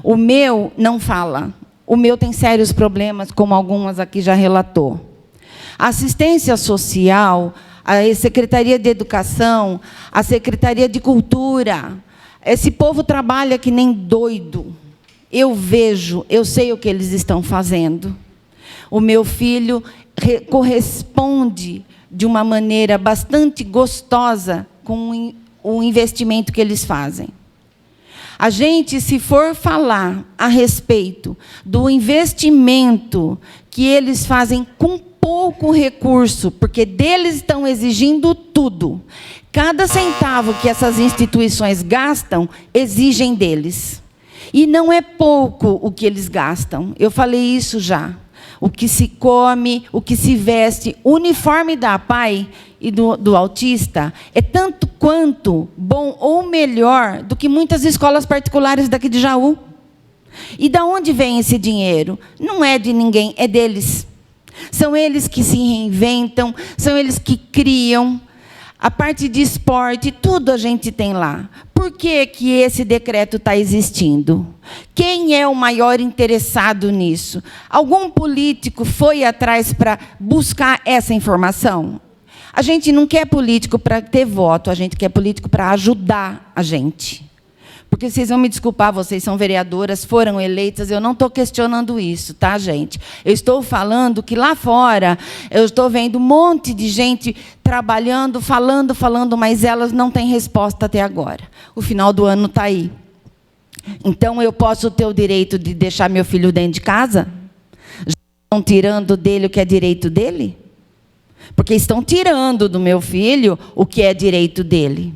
O meu não fala. O meu tem sérios problemas, como algumas aqui já relatou. A assistência social, a Secretaria de Educação, a Secretaria de Cultura, esse povo trabalha que nem doido. Eu vejo, eu sei o que eles estão fazendo. O meu filho corresponde de uma maneira bastante gostosa com o investimento que eles fazem. A gente, se for falar a respeito do investimento que eles fazem com pouco recurso, porque deles estão exigindo tudo. Cada centavo que essas instituições gastam, exigem deles. E não é pouco o que eles gastam. Eu falei isso já. O que se come, o que se veste, o uniforme da APAE e do autista é tanto quanto bom ou melhor do que muitas escolas particulares daqui de Jaú. E de onde vem esse dinheiro? Não é de ninguém, é deles. São eles que se reinventam, são eles que criam. A parte de esporte, tudo a gente tem lá. Por que que esse decreto está existindo? Quem é o maior interessado nisso? Algum político foi atrás para buscar essa informação? A gente não quer político para ter voto, a gente quer político para ajudar a gente. Porque vocês vão me desculpar, vocês são vereadoras, foram eleitas, eu não estou questionando isso, tá, gente? Eu estou falando que lá fora, eu estou vendo um monte de gente trabalhando, falando, mas elas não têm resposta até agora. O final do ano está aí. Então, eu posso ter o direito de deixar meu filho dentro de casa? Já estão tirando dele o que é direito dele? Porque estão tirando do meu filho o que é direito dele.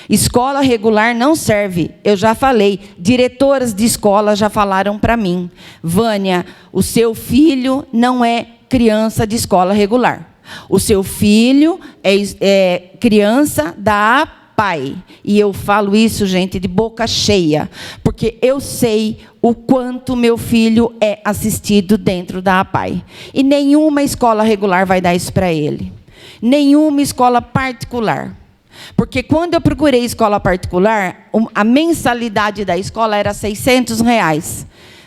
Escola regular não serve. Eu já falei. Diretoras de escola já falaram para mim. Vânia, o seu filho não é criança de escola regular. O seu filho é criança da APAE. E eu falo isso, gente, de boca cheia. Porque eu sei o quanto meu filho é assistido dentro da APAE. E nenhuma escola regular vai dar isso para ele. Nenhuma escola particular. Porque quando eu procurei escola particular, a mensalidade da escola era R$600.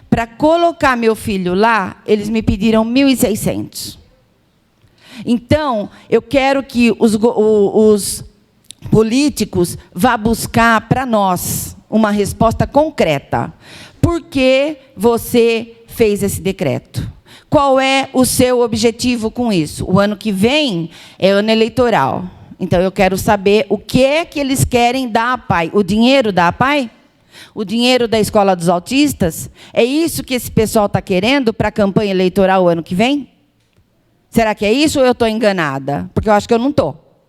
Para colocar meu filho lá, eles me pediram R$1.600. Então, eu quero que os políticos vá buscar para nós uma resposta concreta. Por que você fez esse decreto? Qual é o seu objetivo com isso? O ano que vem é ano eleitoral. Então, eu quero saber o que é que eles querem da APAE. O dinheiro da APAE? O dinheiro da Escola dos Autistas? É isso que esse pessoal está querendo para a campanha eleitoral o ano que vem? Será que é isso ou eu estou enganada? Porque eu acho que eu não estou.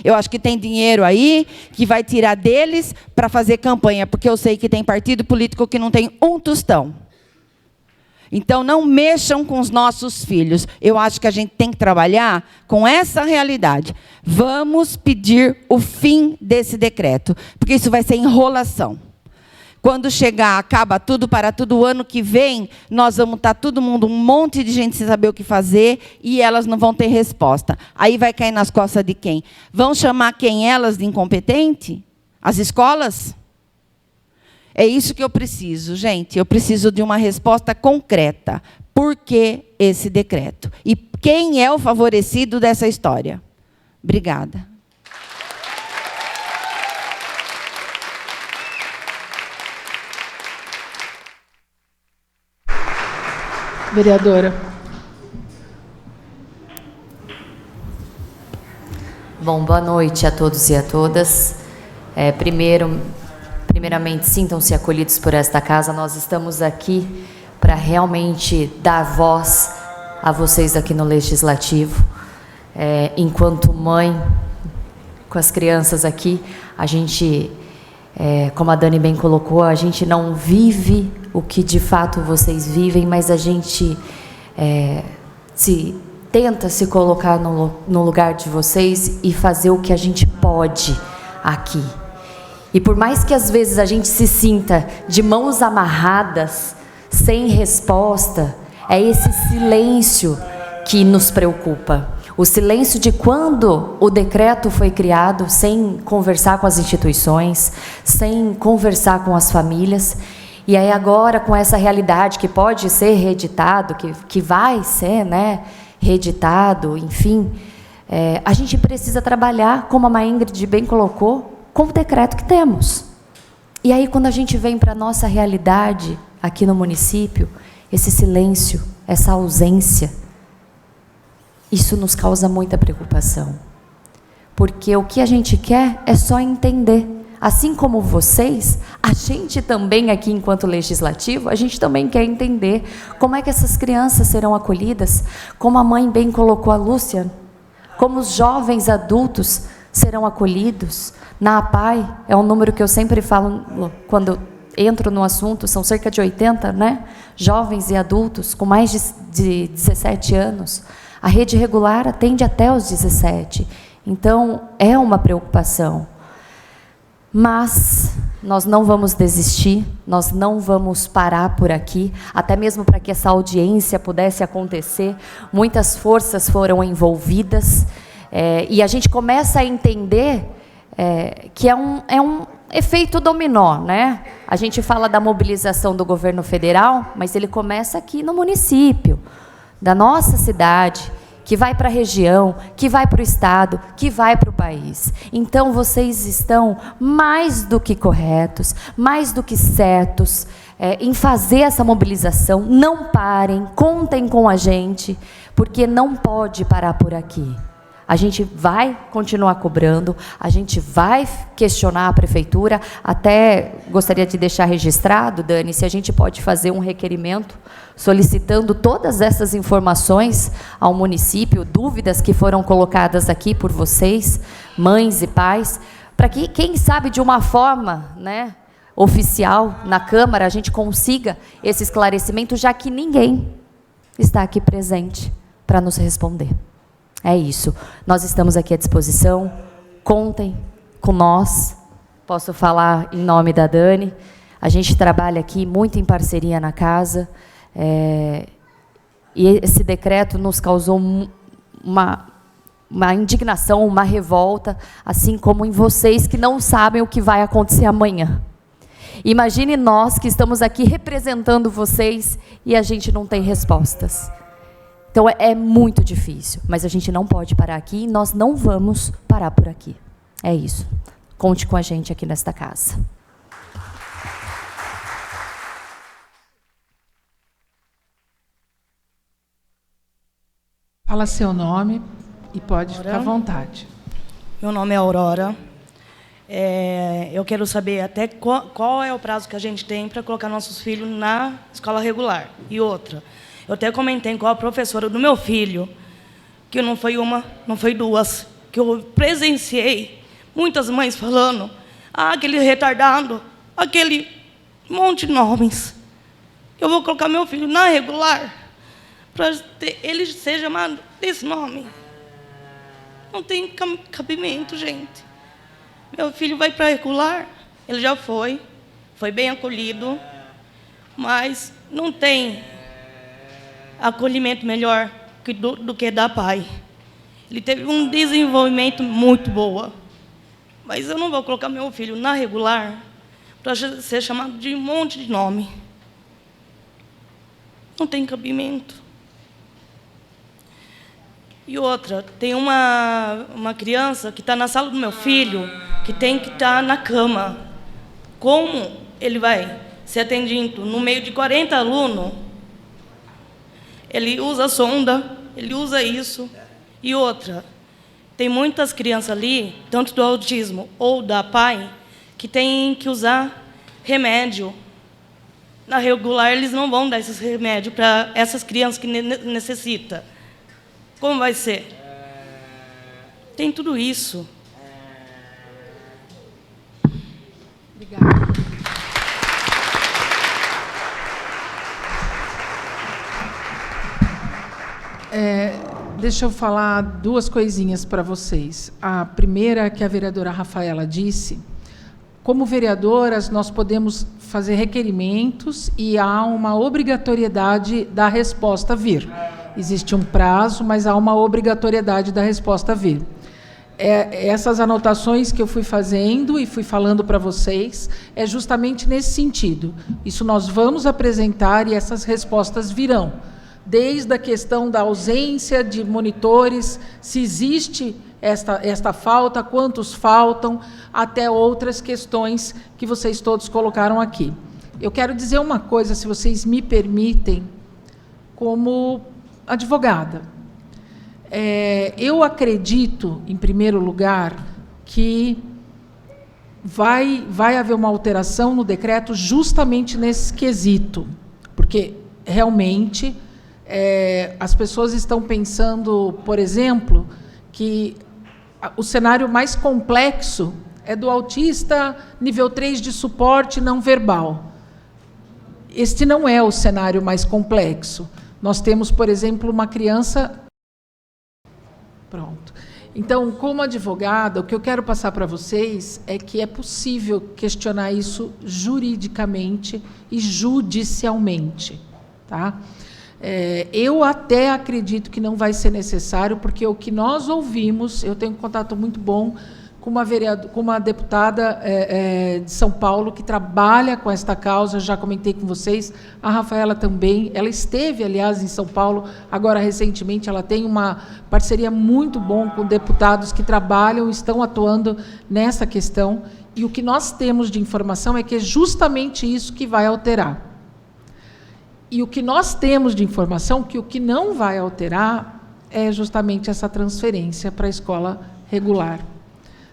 Eu acho que tem dinheiro aí que vai tirar deles para fazer campanha, porque eu sei que tem partido político que não tem um tostão. Então, não mexam com os nossos filhos. Eu acho que a gente tem que trabalhar com essa realidade. Vamos pedir o fim desse decreto, porque isso vai ser enrolação. Quando chegar, acaba tudo para tudo, o ano que vem, nós vamos estar todo mundo, um monte de gente sem saber o que fazer, e elas não vão ter resposta. Aí vai cair nas costas de quem? Vão chamar quem elas de incompetente? As escolas? É isso que eu preciso, gente. Eu preciso de uma resposta concreta. Por que esse decreto? E quem é o favorecido dessa história? Obrigada. Vereadora. Bom, boa noite a todos e a todas. Primeiramente, sintam-se acolhidos por esta casa. Nós estamos aqui para realmente dar voz a vocês aqui no Legislativo. Enquanto mãe, com as crianças aqui, a gente, como a Dani bem colocou, a gente não vive o que de fato vocês vivem, mas a gente tenta se colocar no lugar de vocês e fazer o que a gente pode aqui. E por mais que às vezes a gente se sinta de mãos amarradas, sem resposta, é esse silêncio que nos preocupa. O silêncio de quando o decreto foi criado, sem conversar com as instituições, sem conversar com as famílias. E aí agora, com essa realidade que pode ser reeditado, que vai ser, né, reeditado, enfim, a gente precisa trabalhar, como a Maíngrid bem colocou, com o decreto que temos. E aí, quando a gente vem para a nossa realidade aqui no município, esse silêncio, essa ausência, isso nos causa muita preocupação. Porque o que a gente quer é só entender. Assim como vocês, a gente também aqui, enquanto legislativo, a gente também quer entender como é que essas crianças serão acolhidas, como a mãe bem colocou a Lúcia, como os jovens adultos serão acolhidos. Na APAI, é um número que eu sempre falo quando entro no assunto, são cerca de 80, né? Jovens e adultos com mais de 17 anos. A rede regular atende até os 17. Então, é uma preocupação. Mas nós não vamos desistir, nós não vamos parar por aqui, até mesmo para que essa audiência pudesse acontecer. Muitas forças foram envolvidas, e a gente começa a entender que é um efeito dominó, né? A gente fala da mobilização do governo federal, mas ele começa aqui no município, da nossa cidade, que vai para a região, que vai para o estado, que vai para o país. Então, vocês estão mais do que corretos, mais do que certos em fazer essa mobilização. Não parem, contem com a gente, porque não pode parar por aqui. A gente vai continuar cobrando, a gente vai questionar a prefeitura, até gostaria de deixar registrado, Dani, se a gente pode fazer um requerimento solicitando todas essas informações ao município, dúvidas que foram colocadas aqui por vocês, mães e pais, para que, quem sabe, de uma forma, né, oficial, na Câmara, a gente consiga esse esclarecimento, já que ninguém está aqui presente para nos responder. É isso. Nós estamos aqui à disposição. Contem com nós. Posso falar em nome da Dani. A gente trabalha aqui muito em parceria na casa. E esse decreto nos causou uma indignação, uma revolta, assim como em vocês que não sabem o que vai acontecer amanhã. Imagine nós que estamos aqui representando vocês e a gente não tem respostas. Então, é muito difícil, mas a gente não pode parar aqui e nós não vamos parar por aqui. É isso. Conte com a gente aqui nesta casa. Fala seu nome e pode ficar à vontade. Meu nome é Aurora. Eu quero saber até qual é o prazo que a gente tem para colocar nossos filhos na escola regular. E outra, eu até comentei com a professora do meu filho, que não foi uma, não foi duas, que eu presenciei muitas mães falando, aquele retardado, aquele monte de nomes. Eu vou colocar meu filho na regular para ele ser chamado desse nome. Não tem cabimento, gente. Meu filho vai para a regular, ele já foi bem acolhido, mas não tem acolhimento melhor do que da pai. Ele teve um desenvolvimento muito bom, mas eu não vou colocar meu filho na regular para ser chamado de um monte de nome. Não tem cabimento. E outra, tem uma criança que está na sala do meu filho, que tem que estar na cama. Como ele vai ser atendido no meio de 40 alunos? Ele usa sonda, ele usa isso. E outra, tem muitas crianças ali, tanto do autismo ou da PAI, que têm que usar remédio. Na regular, eles não vão dar esses remédios para essas crianças que necessitam. Como vai ser? Tem tudo isso. Obrigada. Deixa eu falar duas coisinhas para vocês. A primeira, que a vereadora Rafaela disse, como vereadoras, nós podemos fazer requerimentos e há uma obrigatoriedade da resposta vir. Existe um prazo, mas há uma obrigatoriedade da resposta vir. Essas anotações que eu fui fazendo e fui falando para vocês é justamente nesse sentido. Isso nós vamos apresentar e essas respostas virão. Desde a questão da ausência de monitores, se existe esta falta, quantos faltam, até outras questões que vocês todos colocaram aqui. Eu quero dizer uma coisa, se vocês me permitem, como advogada. Eu acredito, em primeiro lugar, que vai haver uma alteração no decreto justamente nesse quesito, porque, realmente, as pessoas estão pensando, por exemplo, que o cenário mais complexo é do autista nível 3 de suporte não verbal. Este não é o cenário mais complexo. Nós temos, por exemplo, uma criança... Pronto. Então, como advogada, o que eu quero passar para vocês é que é possível questionar isso juridicamente e judicialmente. Tá? Eu até acredito que não vai ser necessário, porque o que nós ouvimos, eu tenho um contato muito bom com uma deputada de São Paulo que trabalha com esta causa, já comentei com vocês, a Rafaela também, ela esteve, aliás, em São Paulo, agora recentemente, ela tem uma parceria muito boa com deputados que trabalham, estão atuando nessa questão, e o que nós temos de informação é que é justamente isso que vai alterar. E o que nós temos de informação, que o que não vai alterar é justamente essa transferência para a escola regular.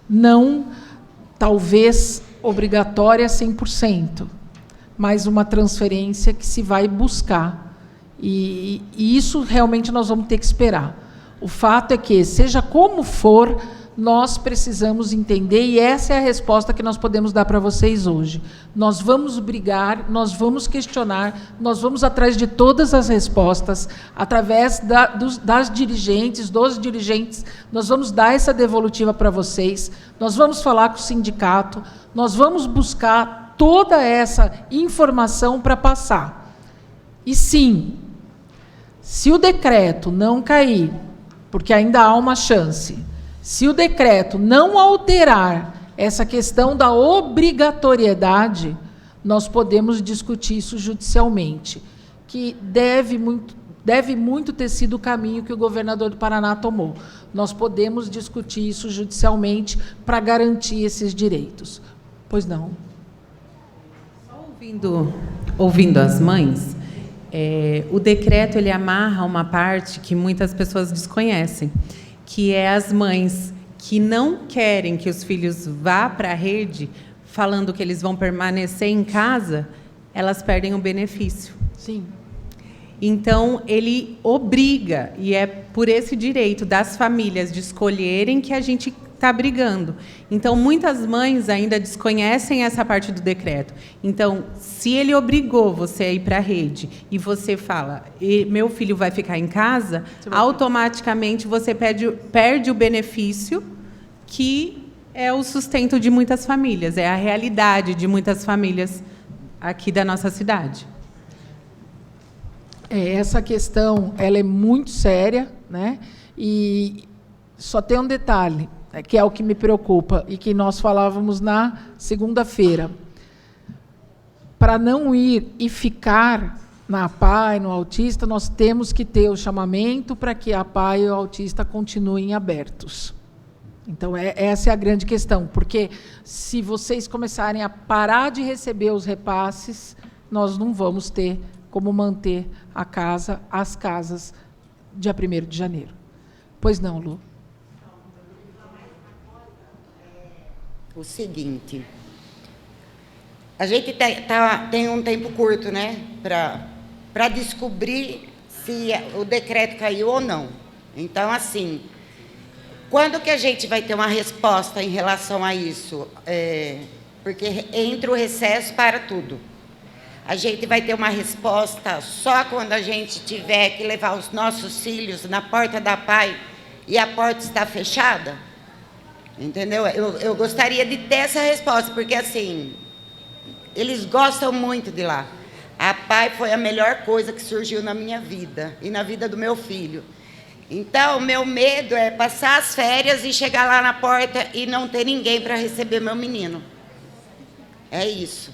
Não, talvez, obrigatória 100%, mas uma transferência que se vai buscar. E isso realmente nós vamos ter que esperar. O fato é que, seja como for, nós precisamos entender, e essa é a resposta que nós podemos dar para vocês hoje. Nós vamos brigar, nós vamos questionar, nós vamos atrás de todas as respostas, através das dirigentes, dos dirigentes, nós vamos dar essa devolutiva para vocês, nós vamos falar com o sindicato, nós vamos buscar toda essa informação para passar. E sim, se o decreto não cair, porque ainda há uma chance, se o decreto não alterar essa questão da obrigatoriedade, nós podemos discutir isso judicialmente, que deve muito ter sido o caminho que o governador do Paraná tomou. Nós podemos discutir isso judicialmente para garantir esses direitos. Pois não? Só ouvindo as mães, o decreto ele amarra uma parte que muitas pessoas desconhecem, que é as mães que não querem que os filhos vá para a rede, falando que eles vão permanecer em casa, elas perdem o benefício. Sim. Então, ele obriga, e é por esse direito das famílias de escolherem que a gente está brigando. Então, muitas mães ainda desconhecem essa parte do decreto. Então, se ele obrigou você a ir para a rede e você fala, meu filho vai ficar em casa, automaticamente você perde o benefício que é o sustento de muitas famílias, é a realidade de muitas famílias aqui da nossa cidade. Essa questão ela é muito séria, né? E só tem um detalhe, que é o que me preocupa, e que nós falávamos na segunda-feira. para não ir e ficar na APAE, no autista, nós temos que ter o chamamento para que a APAE e o autista continuem abertos. Então, essa é a grande questão, porque se vocês começarem a parar de receber os repasses, nós não vamos ter como manter as casas dia 1º de janeiro. Pois não, Lu? O seguinte, a gente tem um tempo curto, né, para descobrir se o decreto caiu ou não. Então, assim, quando que a gente vai ter uma resposta em relação a isso? Porque entra o recesso para tudo. A gente vai ter uma resposta só quando a gente tiver que levar os nossos filhos na porta da APAE e a porta está fechada? Entendeu? Eu gostaria de ter essa resposta, porque, assim, eles gostam muito de lá. A APAE foi a melhor coisa que surgiu na minha vida e na vida do meu filho. Então, meu medo é passar as férias e chegar lá na porta e não ter ninguém para receber meu menino. É isso.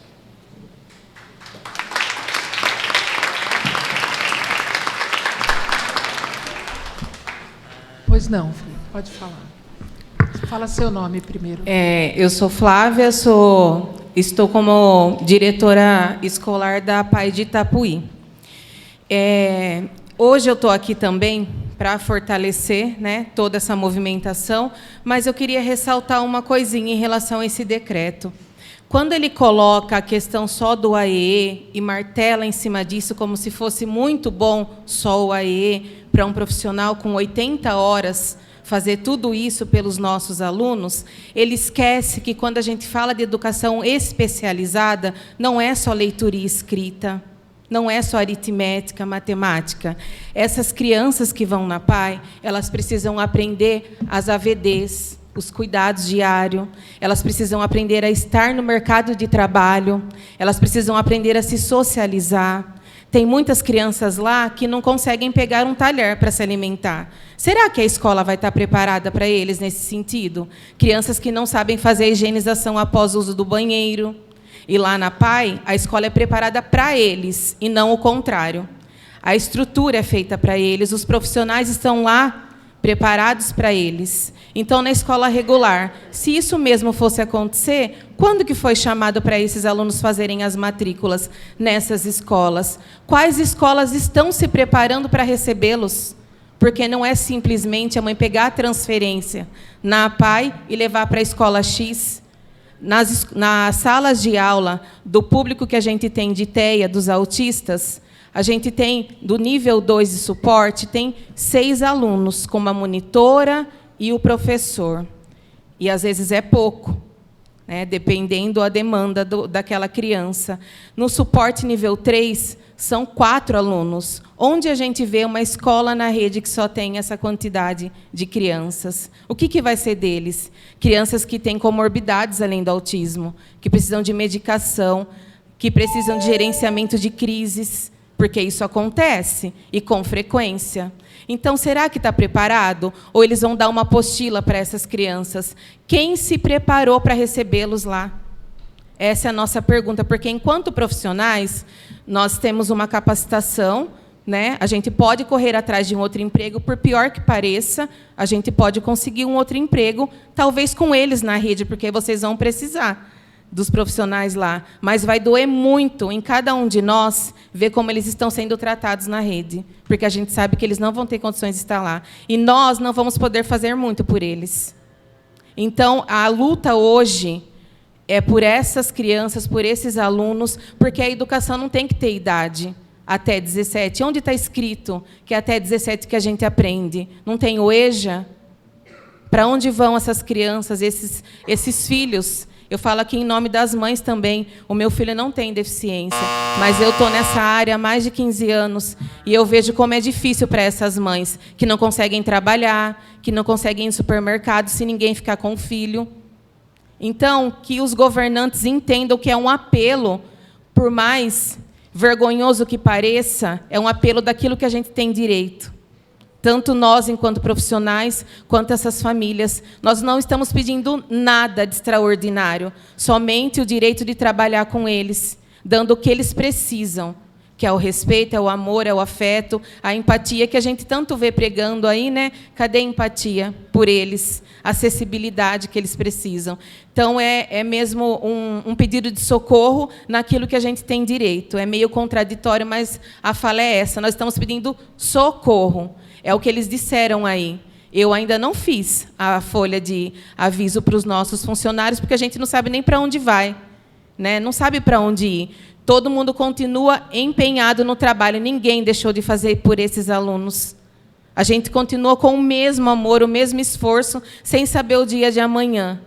Pois não, Felipe, pode falar. Fala seu nome primeiro. Eu sou Flávia, estou como diretora escolar da APAE de Itapuí. Hoje eu estou aqui também para fortalecer, né, toda essa movimentação, mas eu queria ressaltar uma coisinha em relação a esse decreto. Quando ele coloca a questão só do AEE e martela em cima disso como se fosse muito bom só o AEE para um profissional com 80 horas fazer tudo isso pelos nossos alunos, ele esquece que quando a gente fala de educação especializada, não é só leitura e escrita, não é só aritmética, matemática. Essas crianças que vão na APAE, elas precisam aprender as AVDs, os cuidados diários, elas precisam aprender a estar no mercado de trabalho, elas precisam aprender a se socializar. Tem muitas crianças lá que não conseguem pegar um talher para se alimentar. Será que a escola vai estar preparada para eles nesse sentido? Crianças que não sabem fazer a higienização após o uso do banheiro. E lá na APAE, a escola é preparada para eles, e não o contrário. A estrutura é feita para eles, os profissionais estão lá preparados para eles. Então, na escola regular, se isso mesmo fosse acontecer, quando que foi chamado para esses alunos fazerem as matrículas nessas escolas? Quais escolas estão se preparando para recebê-los? Porque não é simplesmente a mãe pegar a transferência na APAE e levar para a escola X. Nas salas de aula do público que a gente tem de TEA, dos autistas, a gente tem, do nível 2 de suporte, tem 6 alunos, com uma monitora e o professor. E, às vezes, é pouco, né, dependendo da demanda daquela criança. No suporte nível 3, são 4 alunos. Onde a gente vê uma escola na rede que só tem essa quantidade de crianças? O que vai ser deles? Crianças que têm comorbidades além do autismo, que precisam de medicação, que precisam de gerenciamento de crises, porque isso acontece, e com frequência. Então, será que está preparado? Ou eles vão dar uma apostila para essas crianças? Quem se preparou para recebê-los lá? Essa é a nossa pergunta, porque, enquanto profissionais, nós temos uma capacitação, né? A gente pode correr atrás de um outro emprego, por pior que pareça, a gente pode conseguir um outro emprego, talvez com eles na rede, porque vocês vão precisar dos profissionais lá, mas vai doer muito em cada um de nós ver como eles estão sendo tratados na rede, porque a gente sabe que eles não vão ter condições de estar lá, e nós não vamos poder fazer muito por eles. Então, a luta hoje é por essas crianças, por esses alunos, porque a educação não tem que ter idade até 17. Onde está escrito que é até 17 que a gente aprende? Não tem o EJA? Para onde vão essas crianças, esses filhos? Eu falo aqui em nome das mães também. O meu filho não tem deficiência, mas eu estou nessa área há mais de 15 anos e eu vejo como é difícil para essas mães que não conseguem trabalhar, que não conseguem ir no supermercado se ninguém ficar com o filho. Então, que os governantes entendam que é um apelo, por mais vergonhoso que pareça, é um apelo daquilo que a gente tem direito. Tanto nós, enquanto profissionais, quanto essas famílias. Nós não estamos pedindo nada de extraordinário, somente o direito de trabalhar com eles, dando o que eles precisam, que é o respeito, é o amor, é o afeto, a empatia, que a gente tanto vê pregando aí, né? Cadê a empatia por eles? A acessibilidade que eles precisam. Então, é mesmo um pedido de socorro naquilo que a gente tem direito. É meio contraditório, mas a fala é essa. Nós estamos pedindo socorro. É o que eles disseram aí. Eu ainda não fiz a folha de aviso para os nossos funcionários, porque a gente não sabe nem para onde vai, né? Não sabe para onde ir. Todo mundo continua empenhado no trabalho. Ninguém deixou de fazer por esses alunos. A gente continua com o mesmo amor, o mesmo esforço, sem saber o dia de amanhã.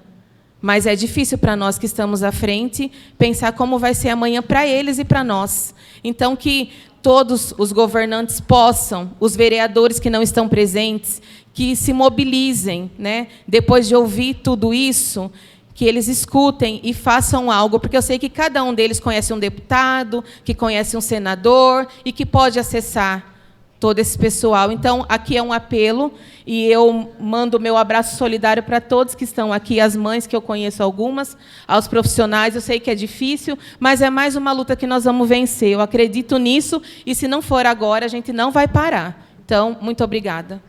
Mas é difícil para nós que estamos à frente pensar como vai ser amanhã para eles e para nós. Então, que todos os governantes possam, os vereadores que não estão presentes, que se mobilizem, né? Depois de ouvir tudo isso, que eles escutem e façam algo, porque eu sei que cada um deles conhece um deputado, que conhece um senador e que pode acessar todo esse pessoal. Então, aqui é um apelo, e eu mando o meu abraço solidário para todos que estão aqui, as mães, que eu conheço algumas, aos profissionais. Eu sei que é difícil, mas é mais uma luta que nós vamos vencer. Eu acredito nisso, e se não for agora, a gente não vai parar. Então, muito obrigada.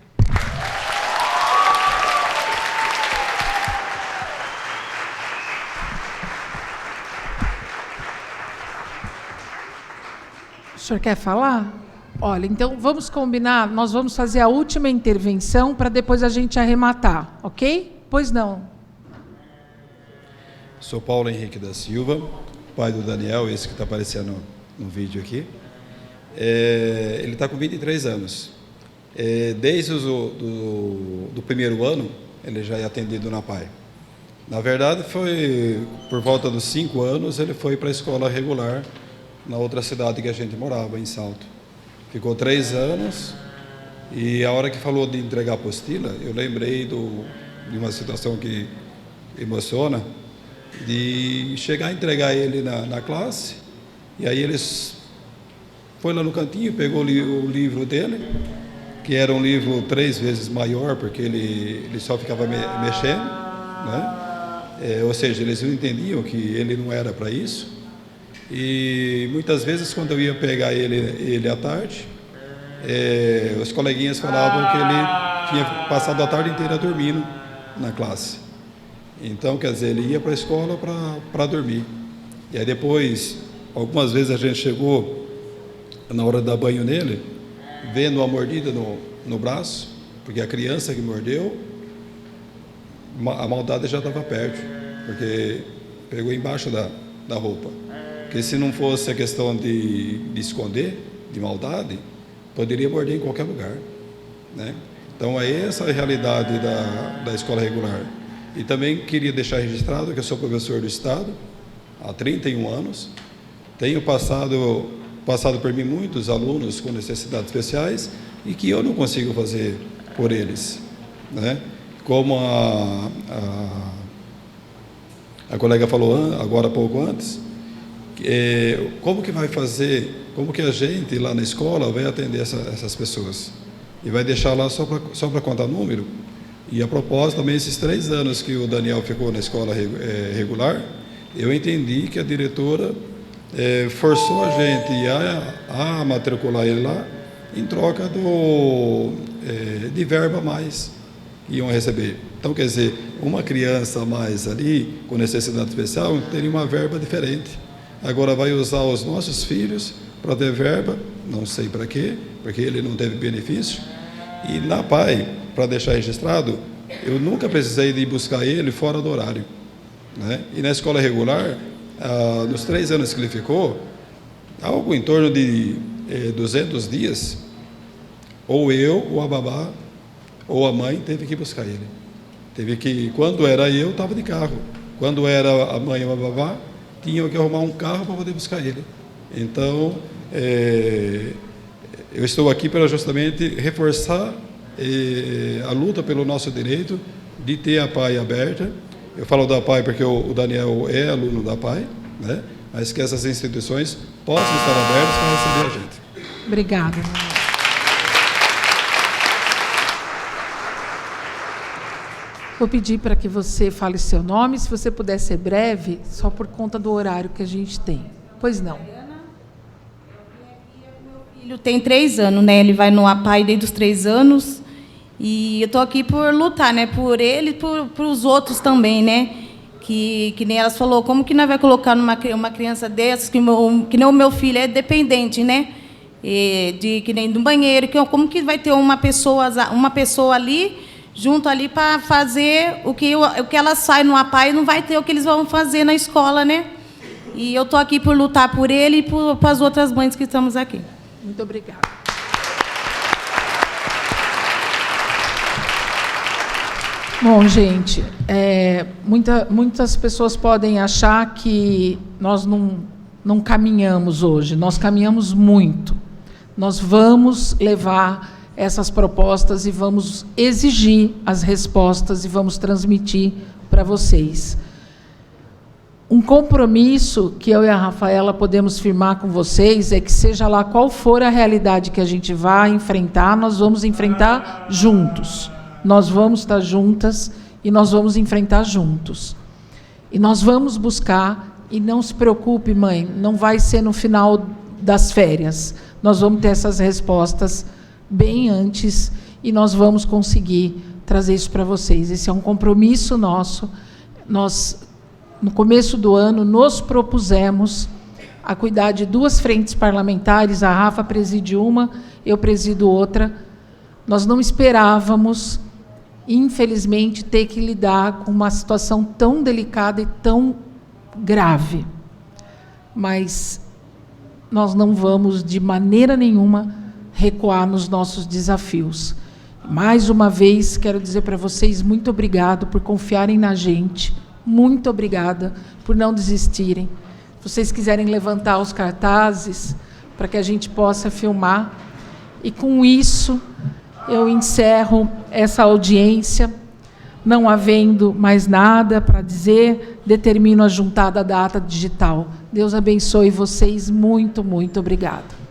O senhor quer falar? Olha, então vamos combinar, nós vamos fazer a última intervenção para depois a gente arrematar, ok? Pois não. Sou Paulo Henrique da Silva, pai do Daniel, esse que está aparecendo no vídeo aqui. Ele está com 23 anos. Desde do primeiro ano, ele já é atendido na PAI. Na verdade, foi por volta dos 5 anos, ele foi para a escola regular, na outra cidade que a gente morava, em Salto. Ficou 3 anos, e a hora que falou de entregar a apostila, eu lembrei de uma situação que emociona, de chegar a entregar ele na classe, e aí eles foi lá no cantinho, pegou o livro dele, que era um livro 3 vezes maior, porque ele só ficava mexendo, né? Ou seja, eles não entendiam que ele não era para isso. E muitas vezes, quando eu ia pegar ele à tarde, os coleguinhas falavam que ele tinha passado a tarde inteira dormindo na classe. Então, quer dizer, ele ia para a escola para dormir. E aí depois, algumas vezes a gente chegou, na hora de dar banho nele, vendo uma mordida no braço, porque a criança que mordeu, a maldade já estava perto, porque pegou embaixo da roupa. Porque se não fosse a questão de esconder, de maldade, poderia morder em qualquer lugar, né? Então, essa é a realidade da escola regular. E também queria deixar registrado que eu sou professor do Estado há 31 anos. Tenho passado por mim muitos alunos com necessidades especiais e que eu não consigo fazer por eles, né? Como a colega falou agora há pouco antes, como que vai fazer, como que a gente lá na escola vai atender essas pessoas? E vai deixar lá só para contar número? E a propósito, também esses 3 anos que o Daniel ficou na escola regular, eu entendi que a diretora forçou a gente a matricular ele lá em troca de verba a mais que iam receber. Então, quer dizer, uma criança a mais ali, com necessidade especial, teria uma verba diferente. Agora vai usar os nossos filhos para ter verba, não sei para quê, porque ele não teve benefício. E na PAI, para deixar registrado, eu nunca precisei de ir buscar ele fora do horário, né? E na escola regular, nos 3 anos que ele ficou, algo em torno de 200 dias, ou eu, ou a babá, ou a mãe teve que ir buscar ele. Teve que, quando era eu, estava de carro. Quando era a mãe ou a babá, tinham que arrumar um carro para poder buscar ele. Então, eu estou aqui para justamente reforçar a luta pelo nosso direito de ter a PAI aberta. Eu falo da PAI porque o Daniel é aluno da PAI, né? Mas que essas instituições possam estar abertas para receber a gente. Obrigada. Vou pedir para que você fale seu nome, se você puder ser breve, só por conta do horário que a gente tem. Pois não. Meu filho tem 3 anos, né? Ele vai no APAI desde os 3 anos. E eu estou aqui por lutar, né? Por ele e por os outros também, né? Que nem elas falou, como que nós vai colocar uma criança dessas, que nem o meu filho é dependente, né? Que nem do banheiro, como que vai ter uma pessoa ali, junto ali, para fazer o que ela sai no APAI, não vai ter o que eles vão fazer na escola, né? E eu estou aqui por lutar por ele e por as outras mães que estamos aqui. Muito obrigada. Bom, gente, muitas pessoas podem achar que nós não caminhamos hoje. Nós caminhamos muito. Nós vamos levar essas propostas e vamos exigir as respostas e vamos transmitir para vocês. Um compromisso que eu e a Rafaela podemos firmar com vocês é que, seja lá qual for a realidade que a gente vai enfrentar, nós vamos enfrentar juntos. Nós vamos estar juntas e nós vamos enfrentar juntos. E nós vamos buscar, e não se preocupe, mãe, não vai ser no final das férias. Nós vamos ter essas respostas bem antes e nós vamos conseguir trazer isso para vocês. Esse é um compromisso nosso. Nós, no começo do ano, nos propusemos a cuidar de 2 frentes parlamentares, a Rafa preside uma, eu presido outra. Nós não esperávamos, infelizmente, ter que lidar com uma situação tão delicada e tão grave. Mas nós não vamos, de maneira nenhuma, recuar nos nossos desafios. Mais uma vez, quero dizer para vocês, muito obrigado por confiarem na gente, muito obrigada por não desistirem. Se vocês quiserem levantar os cartazes para que a gente possa filmar. E, com isso, eu encerro essa audiência, não havendo mais nada para dizer, determino a juntada data digital. Deus abençoe vocês, muito, muito obrigada.